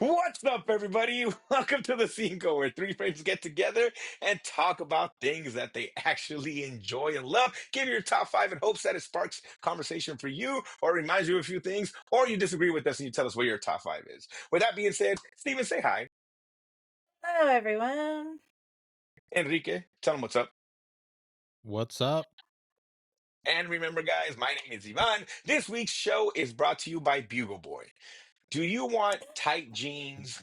What's up, everybody? Welcome to the Cinco, where three friends get together and talk about things that they actually enjoy and love. Give your top five in hopes that it sparks conversation for you or reminds you of a few things, or you disagree with us and you tell us what your top five is. With that being said, Steven, say hi. Hello, everyone. Enrique, tell them what's up. What's up? And remember, guys, my name is Ivan. This week's show is brought to you by Bugle Boy. Do you want tight jeans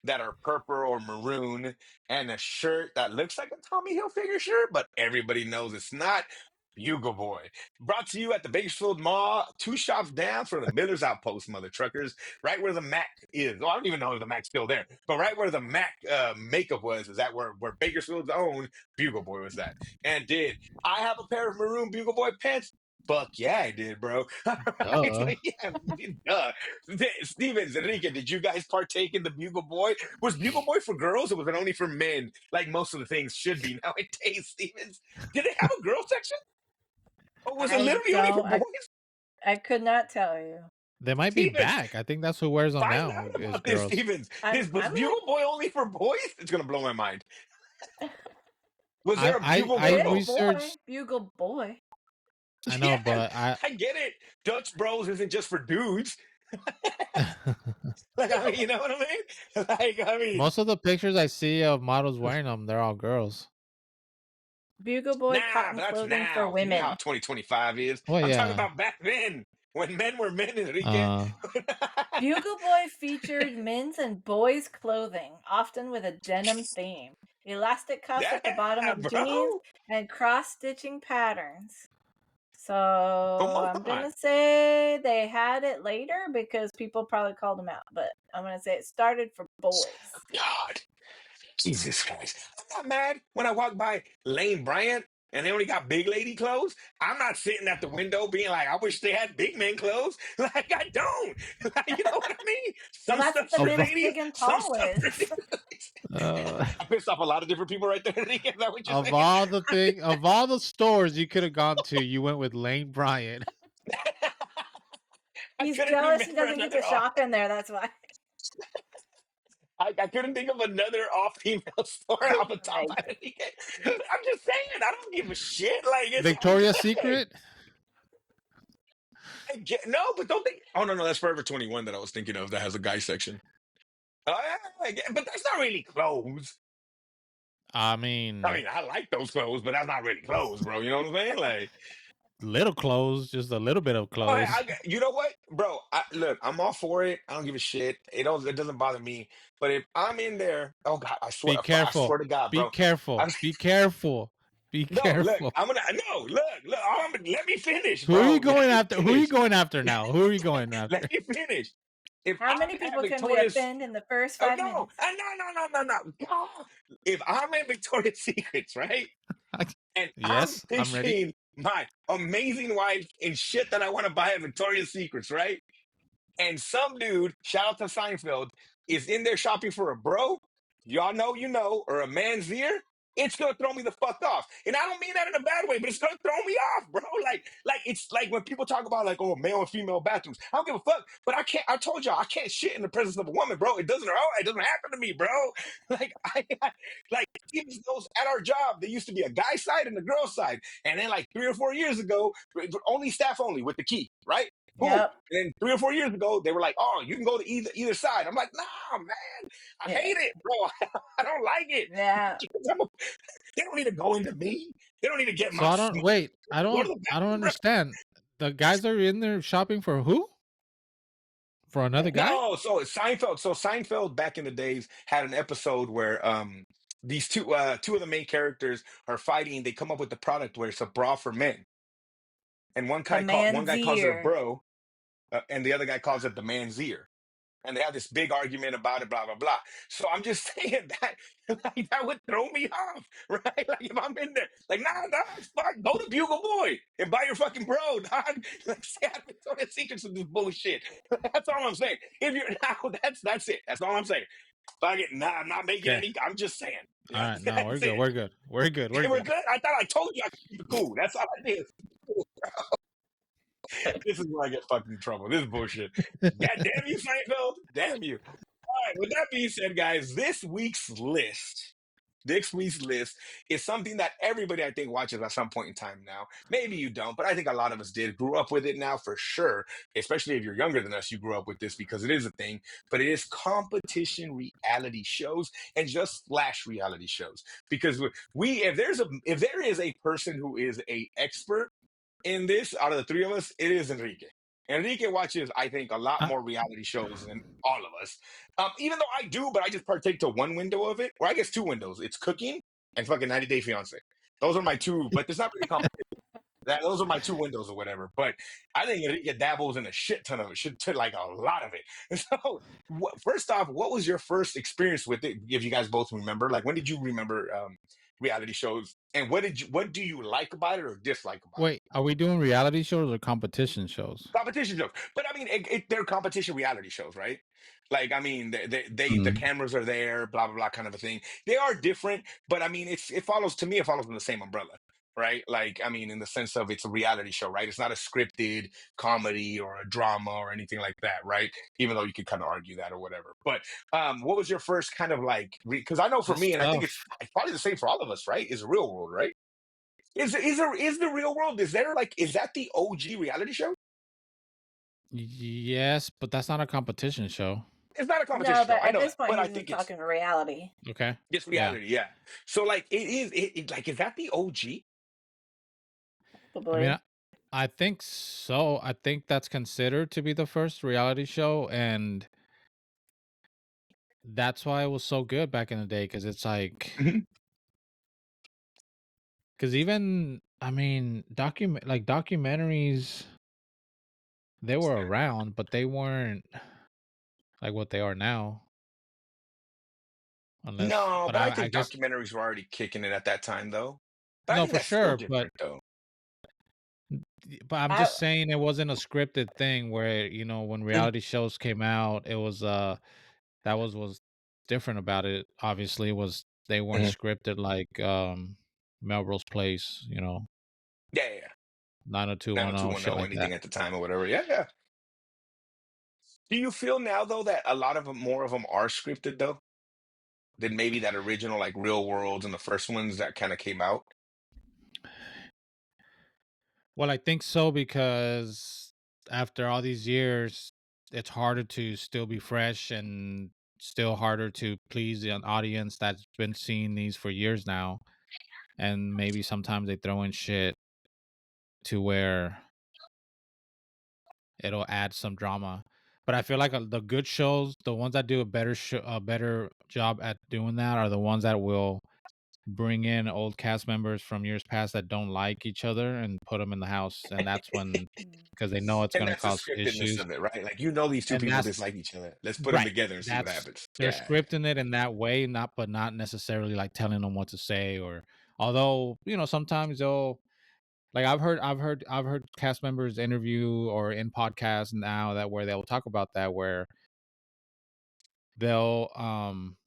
that are purple or maroon and a shirt that looks like a Tommy Hilfiger shirt, but everybody knows it's not? Bugle Boy. Brought to you at the Bakersfield Mall, two shops down from the Miller's Outpost, mother truckers, right where the Mac is. Well, I don't even know if the Mac's still there, but right where the Mac makeup was, is that where Bakersfield's own Bugle Boy was at. And did I have a pair of maroon Bugle Boy pants? Fuck yeah, I did, bro. All right, so Duh. yeah, duh. Stevens, Enrique, did you guys partake in the Bugle Boy? Was Bugle Boy for girls or was it only for men? Like most of the things should be nowadays, Stevens. Did they have a girl section? Or was it I literally only for don't. boys? I could not tell you. They might be Stevens, back. I think that's who wears them find now out is about this, girls. Stevens. I'm. Was I'm gonna. Bugle Boy only for boys? It's gonna blow my mind. Was there I a I Bugle I girl? Bugle boy. researched. Bugle boy. I know, Yeah, but I get it. Dutch Bros isn't just for dudes. I Like, I mean, you know what I mean? Like, I mean, most of the pictures I see of models wearing them, they're all girls. Bugle boy nah, but cotton that's clothing for now. You know how women. 2025 is. Well, I'm talking yeah. about back then when men were men, Enrique. Uh, Bugle boy featured men's and boys' clothing, often with a denim theme, elastic cuffs at the bottom Yeah, of jeans, bro. and cross-stitching patterns. So Come I'm on. gonna say they had it later because people probably called them out. But I'm gonna say it started for boys. God. Jesus Christ. I'm not mad when I walk by Lane Bryant and they only got big lady clothes. I'm not sitting at the window being like, I wish they had big men clothes. Like, I don't. Like, you know what I mean? Well, Some that's what stuff the for of men's all- ladies, big and some tall stuff for is. dudes. uh, I pissed off a lot of different people right there. Is that what you're saying? of all the stores you could have gone to, you went with Lane Bryant. I He's couldn't jealous he remember doesn't get to another shop in there. That's why. I couldn't think of another all female store off the top Right. of my head. I'm just saying, I don't give a shit. Like, it's all Victoria's good. Secret. No, but don't think. Oh, no, that's Forever 21 that I was thinking of that has a guy section. Yeah, but that's not really clothes. I I mean, mean, I like those clothes, but that's not really clothes, bro. You know what I'm saying? Like, little clothes, just a little bit of oh, clothes. you know what, bro? Look, I'm all for it. I don't give a shit. It doesn't bother me. But if I'm in there, oh God, Be I careful. swear to God, Be bro. careful. I, Be careful. Be no, look, careful. Let me finish, Who are you bro. Let going me after? Who are you finish. going after now? Who are you going Let after? me finish. If How I'm many at people can we Victoria's offend in the first Oh 5 minutes? no. God. If I'm in Victoria's Secrets, right? And I'm Yes, I'm ready. picturing my amazing wife and shit that I want to buy at Victoria's Secrets, right? And some dude, shout out to Seinfeld, is in there shopping for a bro, y'all know you know, or a man's ear, it's gonna throw me the fuck off. And I don't mean that in a bad way, but it's gonna throw me off, bro. Like it's like when people talk about like, oh, male and female bathrooms. I don't give a fuck, but I can't. I told y'all I can't shit in the presence of a woman, bro. It doesn't happen to me, bro. Like like even those at our job, there used to be a guy side and a girl side, and then like 3 or 4 years ago, only staff only with the key, right? Boom. Yep. And then 3 or 4 years ago, they were like, "Oh, you can go to either side." I'm like, "Nah, man, I Yeah. hate it, bro. I don't like it. Yeah. They don't need to go into me. They don't need to get So my I don't smell. wait. Go to the I don't bathroom, bro." understand. The guys are in there shopping for who? For another guy? No, so Seinfeld back in the days had an episode where these two of the main characters are fighting. They come up with the product where it's a bra for men, and The one man's guy calls it a ear. bro, and the other guy calls it the man's ear. And they have this big argument about it, blah blah blah. So I'm just saying that like, that would throw me off, right? Like if I'm in there, like nah, fuck, go to Bugle Boy and buy your fucking bro, dog. Like stay out of Victoria's Secrets with this bullshit. That's all I'm saying. If you're now, that's it. That's all I'm saying. Fuck it, nah, I'm not making Okay. any. I'm just saying. All Yeah, right. No, we're that's good. it. We're good. We're good. We're Hey, we're good. good. I thought I told you I could keep it cool. That's all I did. This is where I get fucked in trouble. This is bullshit. God damn you, Seinfeld. Damn you. right. With that being said, guys, this week's list is something that everybody I think watches at some point in time now. Maybe you don't, but I think a lot of us did. Grew up with it now for sure. Especially if you're younger than us, you grew up with this because it is a thing. But it is competition reality shows and just flash reality shows. Because if there is a person who is a expert in this out of the three of us, it is Enrique. Enrique watches, I think, a lot Uh, more reality shows than all of us. Even though I do, but I just partake to one window of it, or I guess two windows. It's cooking and fucking 90 Day Fiance. Those are my two, but it's not really competition. Those are my two windows or whatever. But I think Enrique dabbles in a shit ton of it, like a lot of it. And so, first off, what was your first experience with it? If you guys both remember, like when did you remember reality shows, and what do you like about it or dislike about it? Wait, are we doing reality shows or competition shows? Competition shows, but I mean, they're competition reality shows, right? Like, I mean, the Mm. cameras are there, blah blah blah, kind of a thing. They are different, but I mean, it follows to me. It follows in the same umbrella, right? Like, I mean, in the sense of it's a reality show, right? It's not a scripted comedy or a drama or anything like that, right? Even though you could kind of argue that or whatever. But what was your first kind of like? Because I know for It's me, and I think tough. it's probably the same for all of us, right? Is real world, right? Is the real world? Is that the OG reality show? Yes, but that's not a competition show. It's not a No, competition show. but I at know this that, point, but I he's just think it's talking reality. Okay. it's Yeah. reality. Yeah. So like it is. Like is that the OG? I mean, Probably. I think so. I think that's considered to be the first reality show, and that's why it was so good back in the day. Because it's like, Mhm. because even I mean, documentaries, they were around, but they weren't like what they are now. Unless, No, but but I I think guess documentaries were already kicking it at that time, though. But I no, think for that's still sure. But different, though. I'm I just saying it wasn't a scripted thing where when Mm, reality shows came out, it was that was different about it. Obviously, was they weren't mhm. scripted like Melrose Place, Yeah, yeah, yeah. 90210, shit 90210, like that. anything at the time or whatever. Yeah, yeah. Do you feel now though that a lot of them, more of them, are scripted though than maybe that original like Real Worlds and the first ones that kind of came out? Well, I think so because after all these years, it's harder to still be fresh and still harder to please an audience that's been seeing these for years now. And maybe sometimes they throw in shit to where it'll add some drama. But I feel like the good shows, the ones that do a better job at doing that, are the ones that will bring in old cast members from years past that don't like each other and put them in the house, and that's when Mm. because they know it's And gonna that's the cause scriptedness issues, of it, right? Like these two and people that's dislike each other. Let's put them right. together and see what That's happens. they're Yeah, yeah. scripting it in that way, not necessarily like telling them what to say or although sometimes they'll like I've heard cast members interview or in podcasts now that where they'll talk about that where they'll um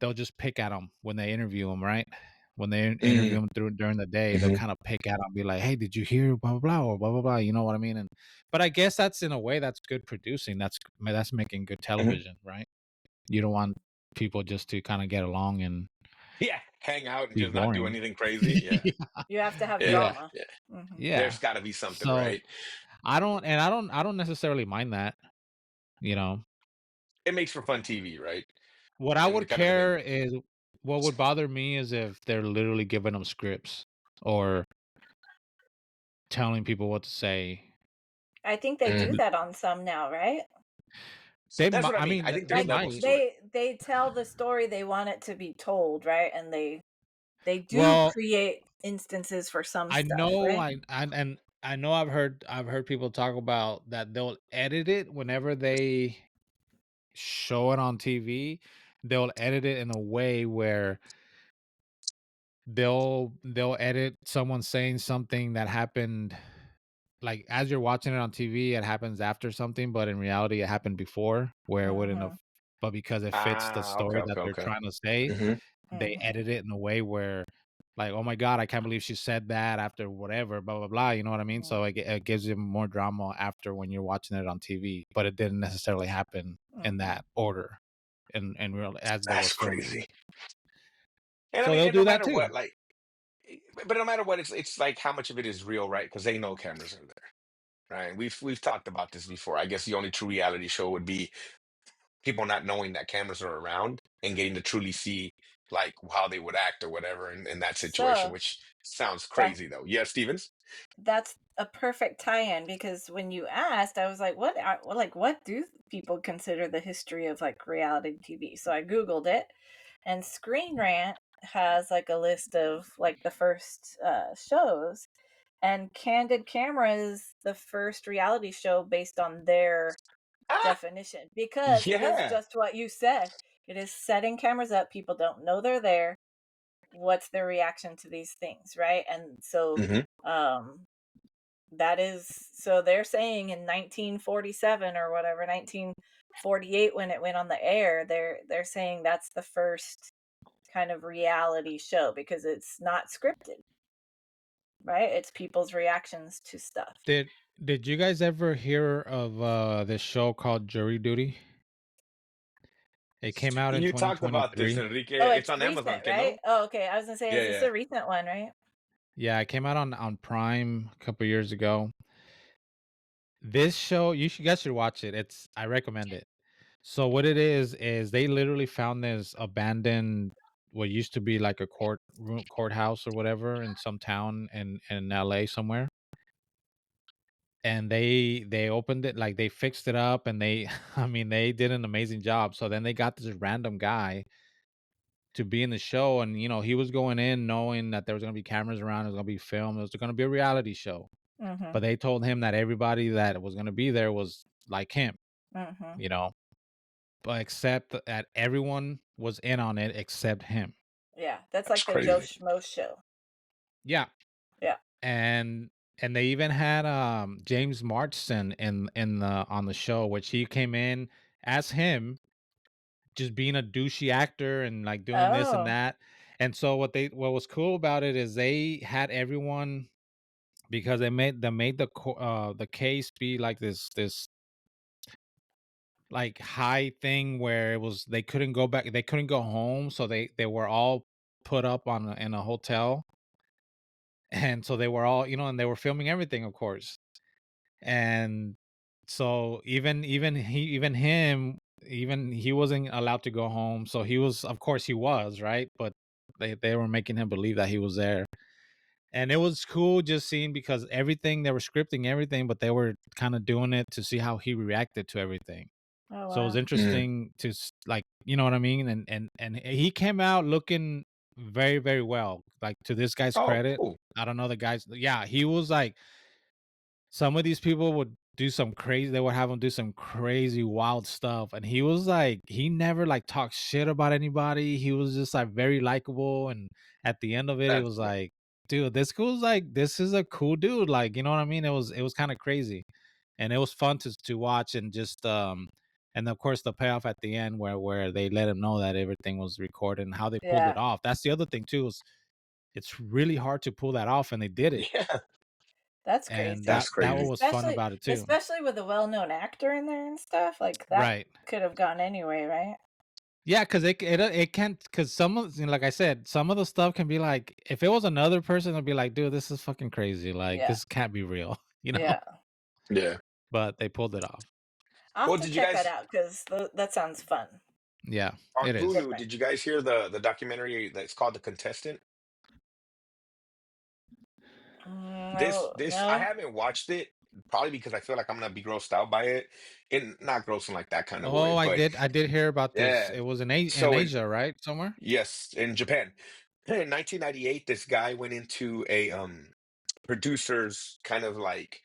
they'll just pick at them when they interview them, right? When they interview Mm, them through during the day, they'll mhm. kind of pick at them, be like, "Hey, did you hear blah blah blah or blah blah blah?" You know what I mean? And but I guess that's in a way that's good producing. That's making good Mhm. television, right? You don't want people just to kind of get along and Yeah, hang out and be just not do boring. anything crazy. Yeah, You have to have yeah, Yeah, drama. yeah. Hmm. yeah. There's got to be something, So right? I don't necessarily mind that. You know, It makes for fun TV, right? what I And would kind of a thing. care is what would bother me is if they're literally giving them scripts or telling people what to say. I think they do Mm. that on some now, right? That's what I I mean. mean, I think they there's Like levels might. to it. they tell the story they want it to be told, right? And they do Well, create instances for some I stuff, know right? and I know I've heard people talk about that they'll edit it whenever they show it on TV. They'll edit it in a way where they'll edit someone saying something that happened like as you're watching it on TV, it happens after something, but in reality, it happened before where it wouldn't have. Mhm. But because it fits the Ah, okay, story that okay, they're okay. trying to say, Hmm. they Mhm. edit it in a way where, like, oh my god, I can't believe she said that after whatever, blah blah blah. You know what I mean? So Mhm. it gives you more drama after when you're watching it on TV, but it didn't necessarily happen in Mhm. that order. and real as they were That's filming. crazy. And I So mean, they'll and no do that matter too. what, like, but no matter what, it's like how much of it is real, right? Because they know cameras are there, right? We've talked about this before. I guess the only true reality show would be people not knowing that cameras are around and getting to truly see like how they would act or whatever in that situation, So which sounds that crazy though. Yeah, Stevens? that's a perfect tie-in because when you asked, I was like, what do people consider the history of like reality TV? So I Googled it, and Screen Rant has like a list of like the first shows, and Candid Camera is the first reality show based on their Ah, definition because it is yeah. just what you said. It is setting cameras up. People don't know they're there. What's their reaction to these things, right? And so Hmm. um that is, so they're saying in 1947 or whatever, 1948 when it went on the air, they're saying that's the first kind of reality show because it's not scripted, right? It's people's reactions to stuff. Did you guys ever hear of this show called Jury Duty? It came out in You talked about this, 2023. Enrique. Oh, It's it's on Amazon, recent, kid, right? no? Oh, okay. I was gonna say, Yeah, is this yeah. a recent one, right? Yeah, it came out on Prime a couple years ago. This show, you guys should watch it. I recommend it. So what it is they literally found this abandoned what used to be like a courthouse or whatever in some town in LA somewhere. And they opened it, like they fixed it up, and they I mean they did an amazing job. So then they got this random guy to be in the show, and he was going in knowing that there was going to be cameras around, it was going to be film, it was going to be a reality show. Mm-hmm. But they told him that everybody that was going to be there was like him, Mm-hmm. you know, but except that everyone was in on it except him. Yeah, that's That's like the Joe crazy. Schmo show. Yeah. Yeah. and and they even had James Marsden in the on the show, which he came in as him, just being a douchey actor and like doing this and Oh. that. And so what was cool about it is they had everyone, because they made the case be like this like high thing where it was they couldn't go back, they couldn't go home, so they were all put up in a hotel. And so they were all, and they were filming everything, of course. And so even he wasn't allowed to go home, so he was, of course he was, right? But they were making him believe that he was there. And it was cool just seeing, because everything, they were scripting everything, but they were kind of doing it to see how he reacted to everything. Oh So it was wow. Mm. interesting to like, you know what I mean? And he came out looking very, very well, like, to this guy's Oh, credit. cool. I don't know the guys. Yeah, he was like, some of these people would do some crazy, they would have him do some crazy wild stuff, and he was like, he never like talked shit about anybody. He was just like very likable, and at the end of it, it That's was cool. like, dude, this is a cool dude, like, you know what I mean? It was kind of crazy, and it was fun to watch. And just and of course the payoff at the end, where they let him know that everything was recorded and how they pulled it Yeah, off. That's the other thing too, is it's really hard to pull that off, and they did it. Yeah, that's And crazy. that's that what crazy. was fun Especially about it too. especially with a well-known actor in there and stuff, like that Right. could have gone anyway, right? Yeah, because it can't, because like I said, some of the stuff can be like, if it was another person, I'd be like, dude, this is fucking crazy. Like, Yeah. this can't be real, you know? Yeah. Yeah. But they pulled it off. I'll have Well, to did you check that guys out because that sounds fun. Yeah, on it is. Hulu, Different. did you guys hear the documentary that's called The Contestant? This No, this I no. haven't watched it, probably because I feel like I'm gonna be grossed out by it. And not gross in like that kind of Oh, way, but I did hear about this. yeah. It was in So in Asia, right? Somewhere? yes, in Japan. In 1998, this guy went into a producers kind of like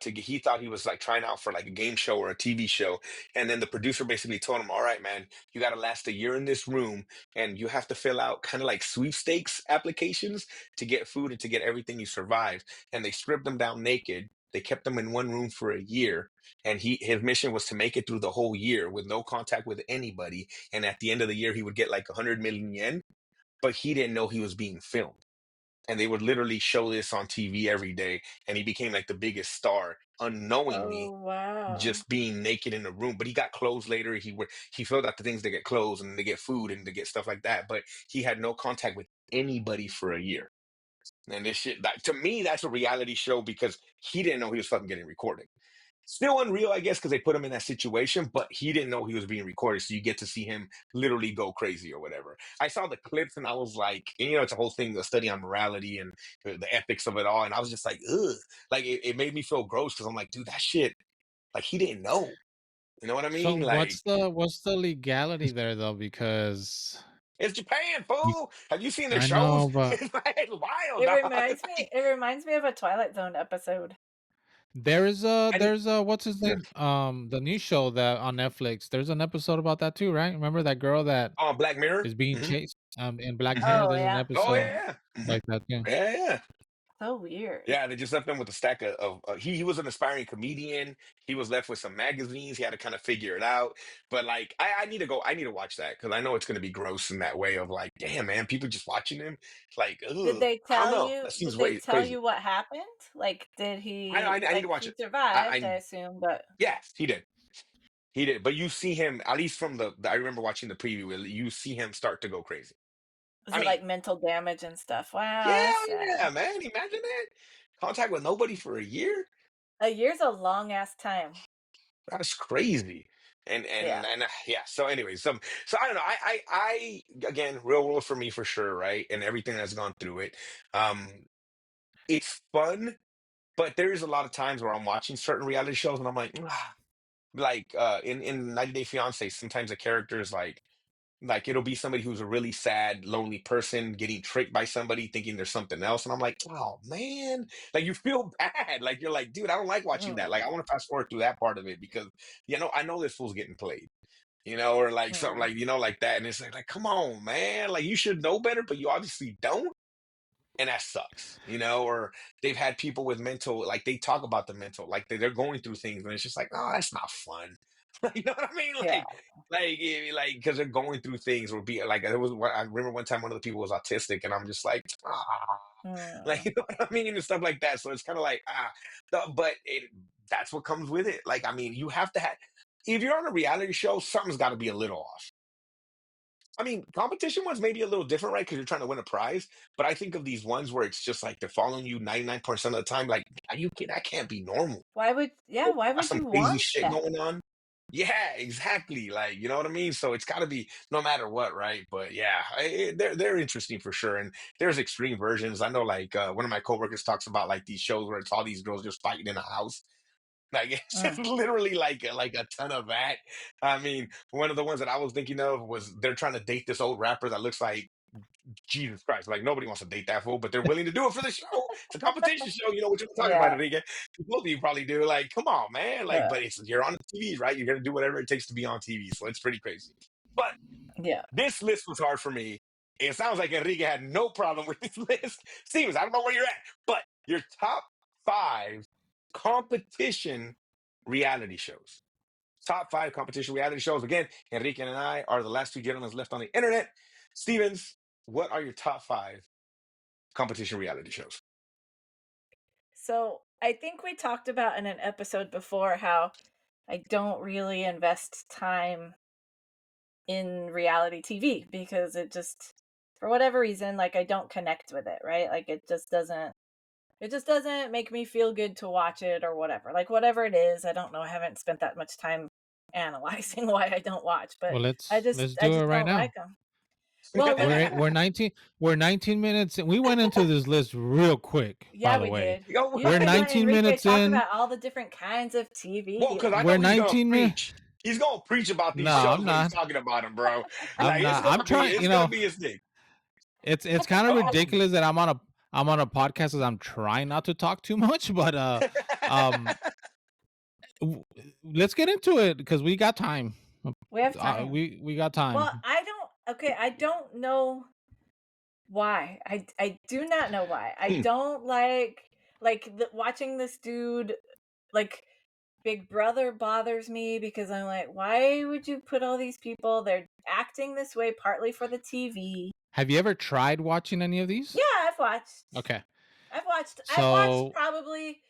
he thought he was like trying out for like a game show or a TV show, and then the producer basically told him, all right man, you got to last a year in this room, and you have to fill out kind of like sweepstakes applications to get food and to get everything you survive. And they stripped him down naked, they kept him in one room for a year, and his mission was to make it through the whole year with no contact with anybody, and at the end of the year he would get like 100 million yen, but he didn't know he was being filmed. and they would literally show this on TV every day, and he became like the biggest star Oh, unknowingly, wow. just being naked in the room. But he got clothes later. He filled out the things to get clothes and to get food and to get stuff like that. But he had no contact with anybody for a year. And this shit, that, to me, that's a reality show because he didn't know he was fucking getting recorded. Still unreal, I guess, because they put him in that situation, but he didn't know he was being recorded. So you get to see him literally go crazy or whatever. I saw the clips and I was like, and, you know, it's a whole thing, the study on morality and the ethics of it all. And I was just like, ugh. Like it made me feel gross because I'm like, dude, that shit, like he didn't know. You know what I So mean? Like what's the legality there though? Because it's Japan, you, fool. Have you seen their I shows? know, but It's like wild, It dog. reminds me it reminds me of a Twilight Zone episode. And there's what's his name? The new show that on Netflix. There's an episode about that too, right? Remember that girl that on Black Mirror. is being Hmm. chased in Black Hmm. Mirror? Oh, There's an yeah. Oh episode Mhm. yeah. Hmm. like that too. Yeah, yeah. So weird. Yeah, they just left him with a stack of he was an aspiring comedian. He was left with some magazines. He had to kind of figure it out. But like, I need to go. I need to watch that because I know it's going to be gross in that way of like, damn man, people just watching him. Like, ugh, I don't know. That seems Did they way tell crazy. you what happened? Like, did I he I need to like watch he it. survived, I I assume, but yes, he did. He did. But you see him at least from I remember watching the preview. You see him start to go crazy. was I it mean, like mental damage and stuff? Wow, that's yeah, sad. yeah, man. Imagine that contact with nobody for a year. A year's a long ass time. That's crazy. Yeah. Yeah. So anyway, so I don't know. I again, real world for me for sure, right? And everything that's gone through it. Um, it's fun, but there's a lot of times where I'm watching certain reality shows and I'm like, "Ah." Like in 90 Day Fiance, sometimes the character is like it'll be somebody who's a really sad, lonely person getting tricked by somebody thinking there's something else. And I'm like, oh man, like you feel bad. Like you're like, dude, I don't like watching that. Like I Mm, want to fast forward through that part of it because I know this fool's getting played, or like something mm, like, like that. And it's like, come on, man. Like you should know better, but you obviously don't. And that sucks, or they've had people with mental, like they talk about the mental, like they're going through things, and it's just like, oh, that's not fun. You know what I mean? yeah. Because they're going through things, or be like, I remember one time one of the people was autistic, and I'm just like, ah, like, Mm. you know what I mean, and stuff like that. So it's kind of like, but that's what comes with it. Like, I mean, you have to have, if you're on a reality show, something's got to be a little off. I mean, competition ones may be a little different, right? Because you're trying to win a prize. But I think of these ones where it's just like they're following you 99% of the time. Like, are you kidding? That can't be normal. Why Got would some you crazy want shit that? going on. Yeah, exactly. Like, you know what I mean? So it's got to be no matter what, right? But yeah, they're interesting for sure. And there's extreme versions. I know, like one of my coworkers talks about like these shows where it's all these girls just fighting in a house. Like it's just Mm. literally like a ton of that. I mean, one of the ones that I was thinking of was they're trying to date this old rapper that looks like Jesus Christ. Like nobody wants to date that fool, but they're willing to do it for the show. It's a competition show. You know what you're talking about, Yeah. Enrique. Both of you probably do. Like, come on, man. Like, Uh, but you're on the TV, right? You're gonna do whatever it takes to be on TV. So it's pretty crazy. But yeah. this list was hard for me. It sounds like Enrique had no problem with this list. Stevens, I don't know where you're at, but your top 5 competition reality shows. Top 5 competition reality shows. Again, Enrique and I are the last 2 gentlemen left on the internet. Stevens, what are your top 5 competition reality shows? So I think we talked about in an episode before how I don't really invest time in reality TV because it just, for whatever reason, like I don't connect with it, right? Like it just doesn't make me feel good to watch it or whatever. Like whatever it is, I don't know. I haven't spent that much time analyzing why I don't watch, but Well, I just let's I do it just right don't like now. them. Well, We're 19 minutes. We went into this list real quick, by yeah, the we way. did. Yo, You We're should let 19 Enrique minutes talk in. about all the different kinds of well, TV. because I We're know he's gonna 19 minutes. preach. He's gonna preach about No, these I'm shows when he's not. talking about them, bro. I'm Like not. I'm trying. it's gonna be his thing. It's kind of Oh, ridiculous that I'm on a podcast as I'm trying not to talk too much, but um, w- let's get into it because we got time. We have time. We got Well, time. I don't know why. I do not know why. I hmm. don't like watching this dude like Big Brother bothers me because I'm like, why would you put all these people? They're acting this way partly for the TV. Have you ever tried watching any of Yeah, these? I've watched. Okay. I've watched So, probably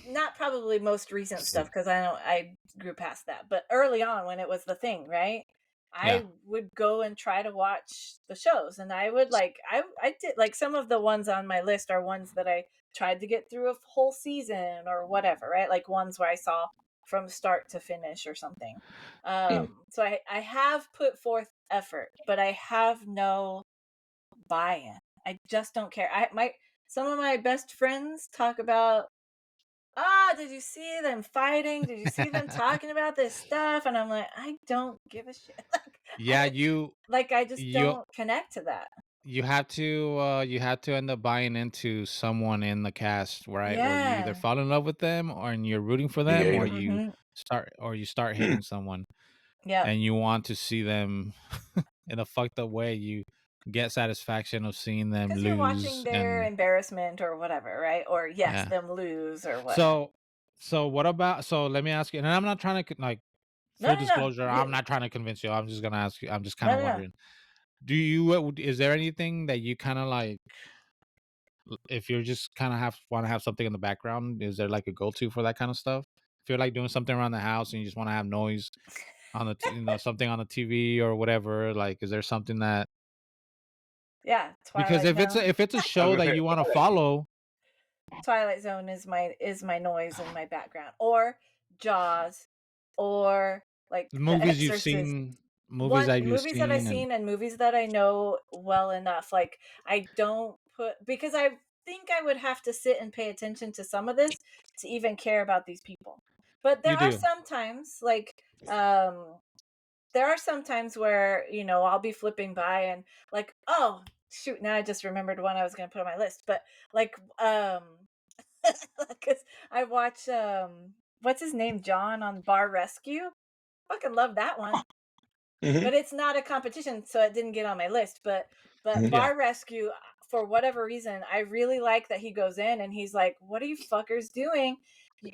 not probably most recent Mhm. stuff because I grew past that, but early on when it was the thing, right? yeah. I would go and try to watch the shows, and I would like I did like some of the ones on my list are ones that I tried to get through a whole season or whatever, right? Like ones where I saw from start to finish or something. Mm. So I have put forth effort, but I have no buy-in. I just don't care. I my Some of my best friends talk about, did you see them fighting? Did you see them talking about this stuff? And I'm like, I don't give a shit. Yeah, I just you don't connect to that. you have to end up buying into someone in the cast, right? Where you either Yeah. fall in love with them or and you're rooting for You them, hate or him. you start hating someone Yep. and you want to see them in a fucked up way. You get satisfaction of seeing them Because you're watching lose their and embarrassment or whatever, right? Or yes, yeah. them lose or whatnot. So what about, so let me ask you, and I'm not trying to like, No, full no, no. disclosure, I'm not trying to convince you. I'm just gonna ask you. I'm just kind No, of no, no. wondering. Do you is there anything that you kind of like, if you're just kind of have want to have something in the background, is there like a go-to for that kind of stuff? If you're like doing something around the house and you just want to have noise on the something on the TV or whatever, like is there something that, Yeah, because Twilight Zone. if it's a I was show gonna that say you want to Twilight. follow, Twilight Zone is my noise in my background, or Jaws, or like The movies you've Exorcist. seen, movies One that you've Movies that I've seen, and seen and movies that I know well enough. Like I don't put because I think I would have to sit and pay attention to some of this to even care about these people. But you do. um there are some times where, I'll be flipping by and like, oh shoot, now I just remembered one I was gonna put on my list. But like because I watch what's his name? John on Bar Rescue. Fucking love that one, Hmm. but it's not a competition, so it didn't get on my list. But Hmm. Yeah, Bar Rescue, for whatever reason, I really like that he goes in and he's like, "What are you fuckers doing?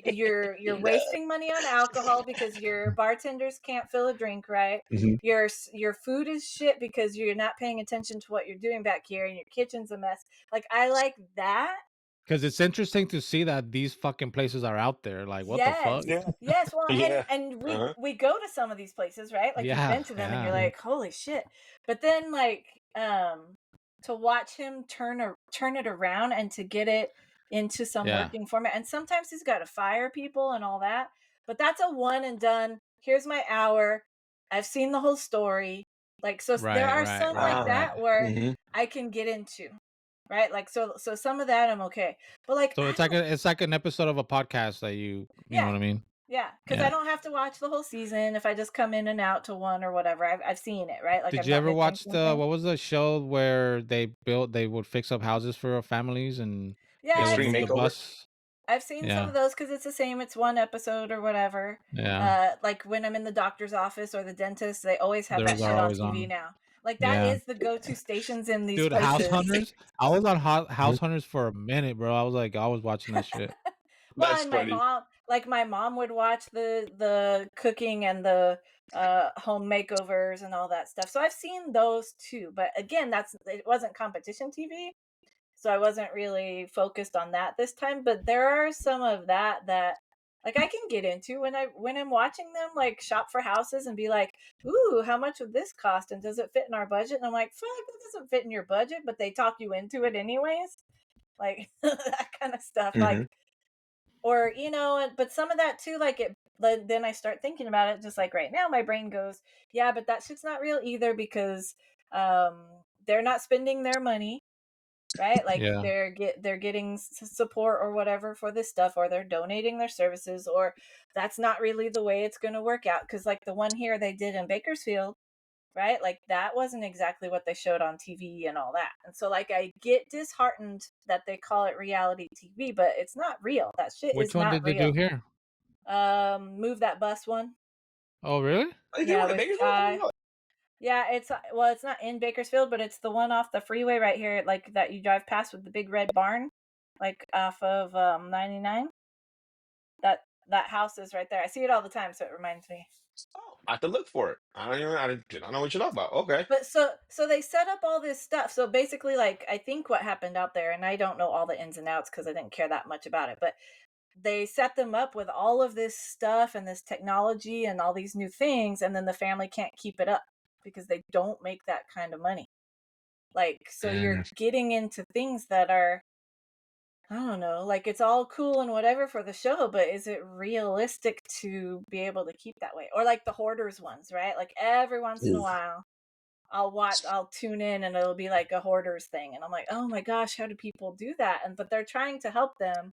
You're wasting money on alcohol because your bartenders can't fill a drink right. Hmm. Your food is shit because you're not paying attention to what you're doing back here, and your kitchen's a mess." Like I like that. because it's interesting to see that these fucking places are out there. Like, what the fuck? Yes. Yeah. Yes. Well, Yeah. and we Uh-huh. we go to some of these places, right? Like you've Yeah, been to them and you're yeah, Hmm. like, "Holy shit." But then to watch him turn it around and to get it into some yeah. working format. And sometimes he's got to fire people and all that. But that's a one and done. Here's my hour. I've seen the whole story. Like there Right, are right, some right, like Ah. right. that where Hmm. I can get into, right? Like so some of that I'm okay. But like So I don't. it's like an episode of a podcast that you know Yeah. what I mean? Yeah, because I Yeah. don't have to watch the whole season if I just come in and out to one or whatever. I've seen it, right? Like Did I'm you not ever missing watch the, something. what was the show where they would fix up houses for families and Yeah, they would I've Extreme move the seen Makeover. bus? I've seen some Yeah, of those because it's the same. It's one episode or whatever. yeah. Like when I'm in the doctor's office or the dentist, they always have that Those are shit on always TV on. now. Like that Yeah. is the go-to stations in these Dude, House places. Hunters. I was on Mhm. House Hunters for a minute, bro. I was like, I was watching that shit. Well, That's and funny. my mom would watch the cooking and the home makeovers and all that stuff. So I've seen those too. But again, it wasn't competition TV. So I wasn't really focused on that this time. But there are some of that like I can get into when I'm watching them like shop for houses and be like, ooh, how much would this cost? And does it fit in our budget? And I'm like, fuck, that doesn't fit in your budget, but they talk you into it anyways. Like that kind of stuff. Hmm. Like, or but some of that too, like then I start thinking about it, just like right now my brain goes, yeah, but that shit's not real either because they're not spending their money, right? Like Yeah. they're getting support or whatever for this stuff, or they're donating their services, or that's not really the way it's going to work out, because like the one here they did in Bakersfield, right? Like that wasn't exactly what they showed on TV and all that. And so like I get disheartened that they call it reality TV, but it's not real. That shit Which is one not did they do real. here? Move That Bus one. Oh, really? They do Yeah, one in with Bakersfield? I didn't Chai. know Yeah, it's not in Bakersfield, but it's the one off the freeway right here, like that you drive past with the big red barn, like off of 99. That That house is right there. I see it all the time, so it reminds me. Oh, I have to look for it. I don't know what you're talking about. Okay. But so they set up all this stuff. So basically, like, I think what happened out there, and I don't know all the ins and outs because I didn't care that much about it, but they set them up with all of this stuff and this technology and all these new things, and then the family can't keep it up because they don't make that kind of money. Like, so Mm, you're getting into things that are, I don't know, like, it's all cool and whatever for the show, but is it realistic to be able to keep that way? Or like the hoarders ones, right? Like every once in a ooh. while I'll tune in and it'll be like a hoarders thing and I'm like, "Oh my gosh, how do people do that?" And but they're trying to help them,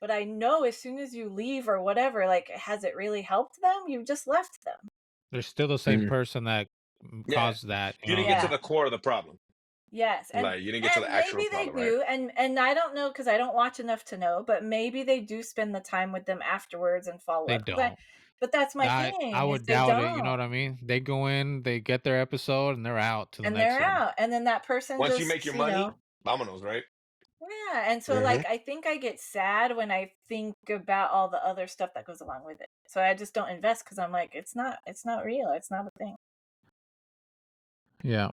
but I know as soon as you leave or whatever, like, has it really helped them? You've just left them. They're still the same Mm, person that yeah. caused that, you You didn't get know. to Yeah. the core of the problem. Yes, Like you didn't get to the and actual maybe they problem, right? do, and I don't know because I don't watch enough to know, but maybe they do spend the time with them afterwards and follow They up. Because don't. but that's my I thing is would they doubt it, you know don't, what I mean? They go in, they get their episode, and they're out to the and next they're one. out, and then that person Once you make just, your money, dominoes, right? yeah, and so, Hmm. like, I think I get sad when I think about all the other stuff that goes along with it. So I just don't invest because 'cause I'm like, it's not real, it's not a thing." Yeah.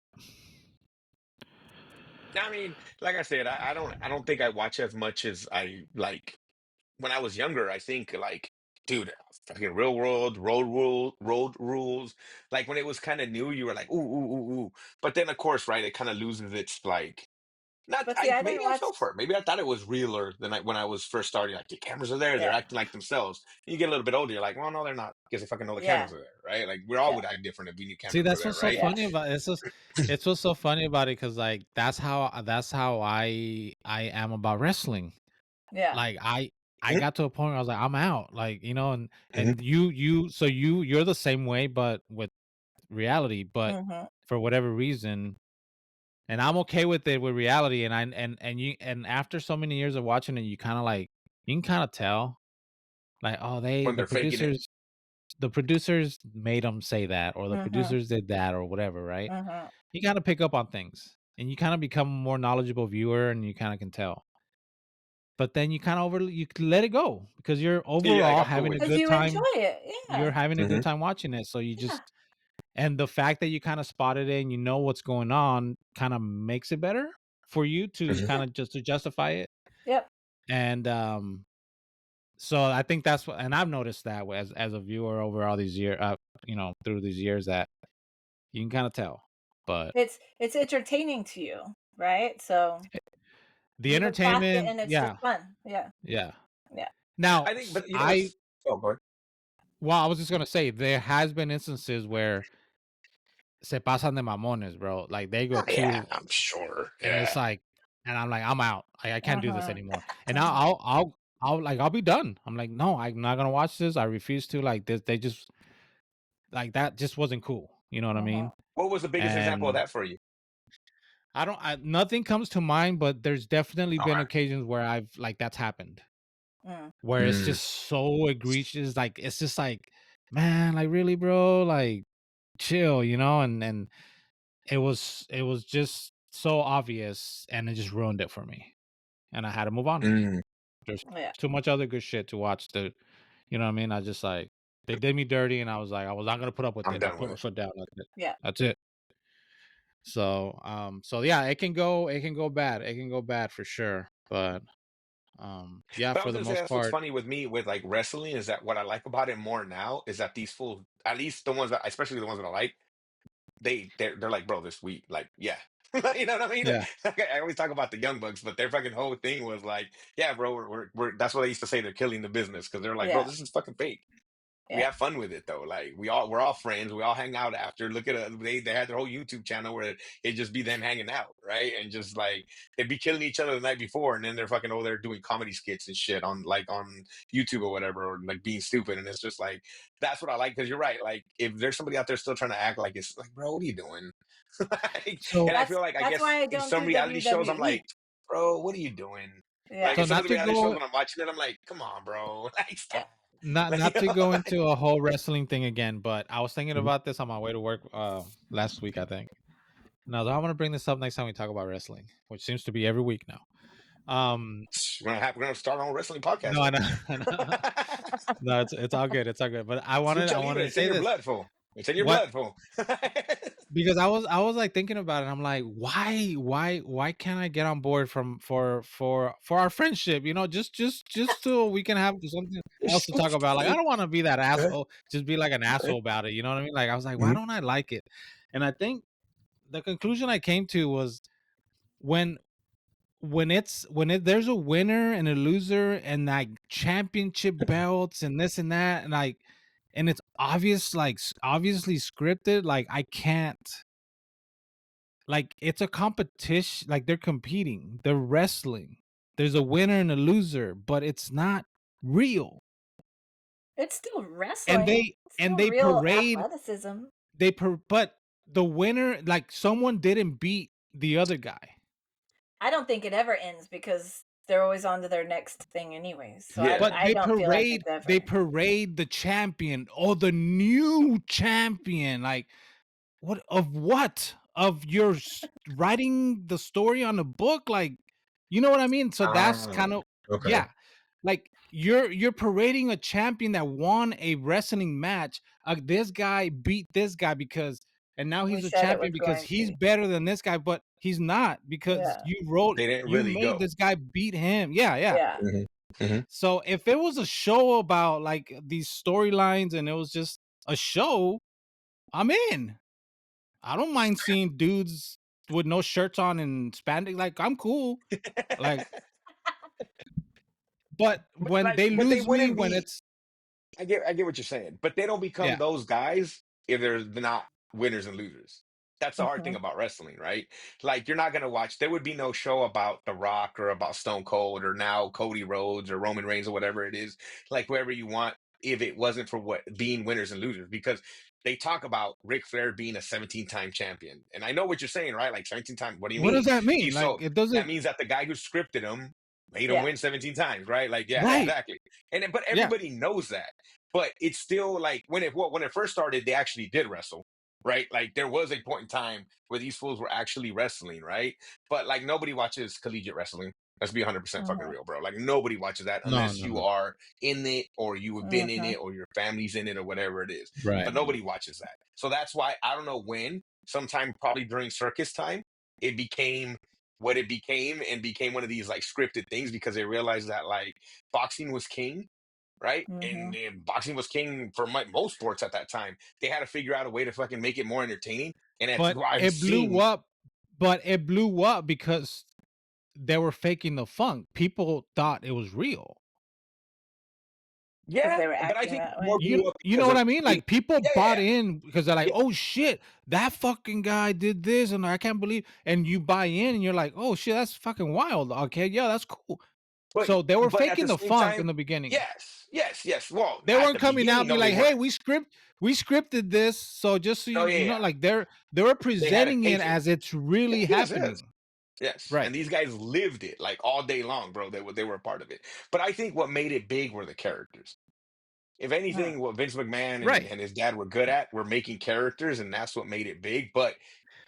I mean, like I said, I don't think I watch as much as I like when I was younger. I think like, dude, fucking real world, road rules. Like when it was kind of new, you were like, ooh, ooh, ooh, ooh. But then of course, right, it kind of loses its like not But see, I I didn't maybe I watch. fell for it. Maybe I thought it was realer than when I was first starting. Like the cameras are there, they're Yeah, acting like themselves. You get a little bit older, you're like, well, no, they're not, because they fucking know the yeah, cameras are there, right? Like we all yeah, would act different if we knew See, cameras were that's there, what's so right? yeah, funny about it. It's what's so funny about it because like that's how I am about wrestling. yeah, Like I got to a point where I was like, I'm out. Like, you know, Mhm. and you're the same way, but with reality, but mhm, for whatever reason, and I'm okay with it with reality, and and after so many years of watching it, you kind of like you can kind of tell, like, oh, When they're faking it. the producers made them say that, or the mhm, producers did that, or whatever, right? mhm. You gotta pick up on things, and you kinda become a more knowledgeable viewer, and you kinda can tell. But then you kinda you let it go because you're Yeah, you're like, overall I'm cool having a with it. Because good you enjoy time. it, You're yeah, having a good Hmm. time watching it, so you yeah, just and the fact that you kinda spotted it and you know what's going on kinda makes it better for you to Hmm. yeah, kinda just to justify it, yep. and, so I think that's what and I've noticed that as a viewer over all these years, you know, through these years that you can kinda tell, but It's entertaining to you, right? So the you look past it entertainment, and it's just yeah, fun. Yeah, yeah. yeah. Now, I think, but you know, I it's oh, boy. well, I was just gonna say there has been instances where se pasan de mamones, bro. Like they go Oh, yeah, too, I'm sure. and it's Yeah. like, and I'm like, I'm out. I can't do this Mhm, anymore. And now mhm, I'll be done. I'm like, no, I'm not gonna watch this. I refuse to. Like this, they just like that just wasn't cool. You know what I mhm, mean? What was the biggest example of And that for you? I don't. Nothing comes to mind, but there's definitely been Okay. occasions where I've like that's happened, mm. where it's Mm, just so egregious. Like it's just like, man, like really, bro, like chill, you know, and it was just so obvious, and it just ruined it for me, and I had to move on. mm, There's Yeah, too much other good shit to watch. You know what I mean? I just like they did me dirty, and I was not gonna put up with I'm it. I done put with my it. foot down. That's it. yeah. That's it. So yeah, it can go bad. It can go bad for sure. But yeah, But I for was the gonna say most that's what's part, funny with me with like wrestling is that what I like about it more now is that these fools, at least the ones that, especially the ones that I like, they're like, bro, this week, like, yeah. You know what I mean? yeah. Like, I always talk about the Young Bucks, but their fucking whole thing was like, yeah, bro, we're that's what they used to say. They're killing the business because they're like, bro, Yeah, this is fucking fake. We yeah, have fun with it though. Like we're all friends. We all hang out after. Look at they had their whole YouTube channel where it just be them hanging out, right? And just like they'd be killing each other the night before, and then they're fucking over there doing comedy skits and shit on like on YouTube or whatever, or like being stupid. And it's just like that's what I like because you're right. Like if there's somebody out there still trying to act like it's like, bro, what are you doing? Like, and So I feel like I that's guess why I in don't some do reality shows, I'm WWE. like, bro, what are you doing? Like Yeah, in so some of not the to reality shows go when I'm watching it, I'm like, come on, bro, like yeah, stop. Like, you not to know, go like, into a whole wrestling thing again, but I was thinking mhm. about this on my way to work last week, I think. Now I want to bring this up next time we talk about wrestling, which seems to be every week now. Um, We're gonna start our own wrestling podcast no, I then. know, I know. No, it's all good. It's all good. But I It's wanted lucha I libre. wanted to It's in say your this. blood, fool. It's in your What? blood, fool. Because I was like thinking about it. I'm like, why can't I get on board from for our friendship? You know, just so we can have something else to talk about. Like, I don't want to be that asshole. Just be like an asshole about it. You know what I mean? Like, I was like, why Mhm. don't I like it? And I think the conclusion I came to was when there's a winner and a loser and like championship belts and this and that and like and it's obvious like obviously scripted, like I can't, like it's a competition, like they're competing, they're wrestling, there's a winner and a loser, but it's not real. It's still And wrestling. they It's and still they real parade, athleticism. but the winner, like someone didn't beat the other guy. I don't think it ever ends because they're always on to their next thing anyways. So Yeah. I But don't feel like it's they ever. parade the champion, or the new champion. Like, what of what? Of your writing the story on a book? Like, you know what I mean? So that's Ah, kind of, okay. yeah. Like you're parading a champion that won a wrestling match. This guy beat this guy because, and now We he's a said it champion was because going he's to. better than this guy, but he's not, because Yeah. They didn't you really made go. this guy beat him. Yeah, yeah. Yeah. Hmm. Hmm. So if it was a show about like these storylines and it was just a show, I'm in. I don't mind seeing dudes with no shirts on and spandex. Like, I'm cool. Like, but But when like, they but they lose me, wouldn't when be. it's, I get what you're saying, but they don't become yeah, those guys if they're not winners and losers. That's the hard thing Hmm. about wrestling, right? Like you're not gonna watch. There would be no show about The Rock or about Stone Cold or now Cody Rhodes or Roman Reigns or whatever it is, like whoever you want, if it wasn't for what being winners and losers, because they talk about Ric Flair being a 17-time champion, and I know what you're saying, right? Like 17 times. What do you what does mean? that mean? He's Like, so it that doesn't, means that the guy who scripted him made him Yeah. win 17 times, right? Like, yeah, right. exactly. But Yeah. everybody knows that. But it's still like when it first started, they actually did wrestle, right? Like there was a point in time where these fools were actually wrestling, right? But like nobody watches collegiate wrestling. Let's be 100% fucking Hmm. real, bro. Like nobody watches that No, unless no, you no. are in it or you have been in Hmm. it or your family's in it or whatever it is. Right. But nobody watches that. So that's why I don't know when, sometime probably during circus time, it became what it became and became one of these like scripted things because they realized that like boxing was king, right? Hmm. And boxing was king for most sports at that time. They had to figure out a way to fucking make it more entertaining, and that's But why I'm it blew seeing. up. But it blew up because they were faking the funk. People thought it was real. Because Yeah, they were but I acting think that more way. blew up You know because what of I mean? yeah, Like, people yeah, bought yeah, in because they're like, yeah. "Oh shit, that fucking guy did this," and I can't believe. And you buy in, and you're like, "Oh shit, that's fucking wild." Okay, yeah, that's cool. But So they were but at faking the the same funk in time, the beginning. yes, yes, yes. Well, They at weren't the coming out beginning, and be no, they like, "Hey, weren't. we scripted this." So just so Oh yeah, you know, yeah. like they were They had it presenting it taken. as it's really Yes, yes. happening. Yes, Right. and these guys lived it like all day long, bro. They were a part of it. But I think what made it big were the characters. If Mm. anything, what Vince McMahon and, Right. and his dad were good at were making characters, and that's what made it big. But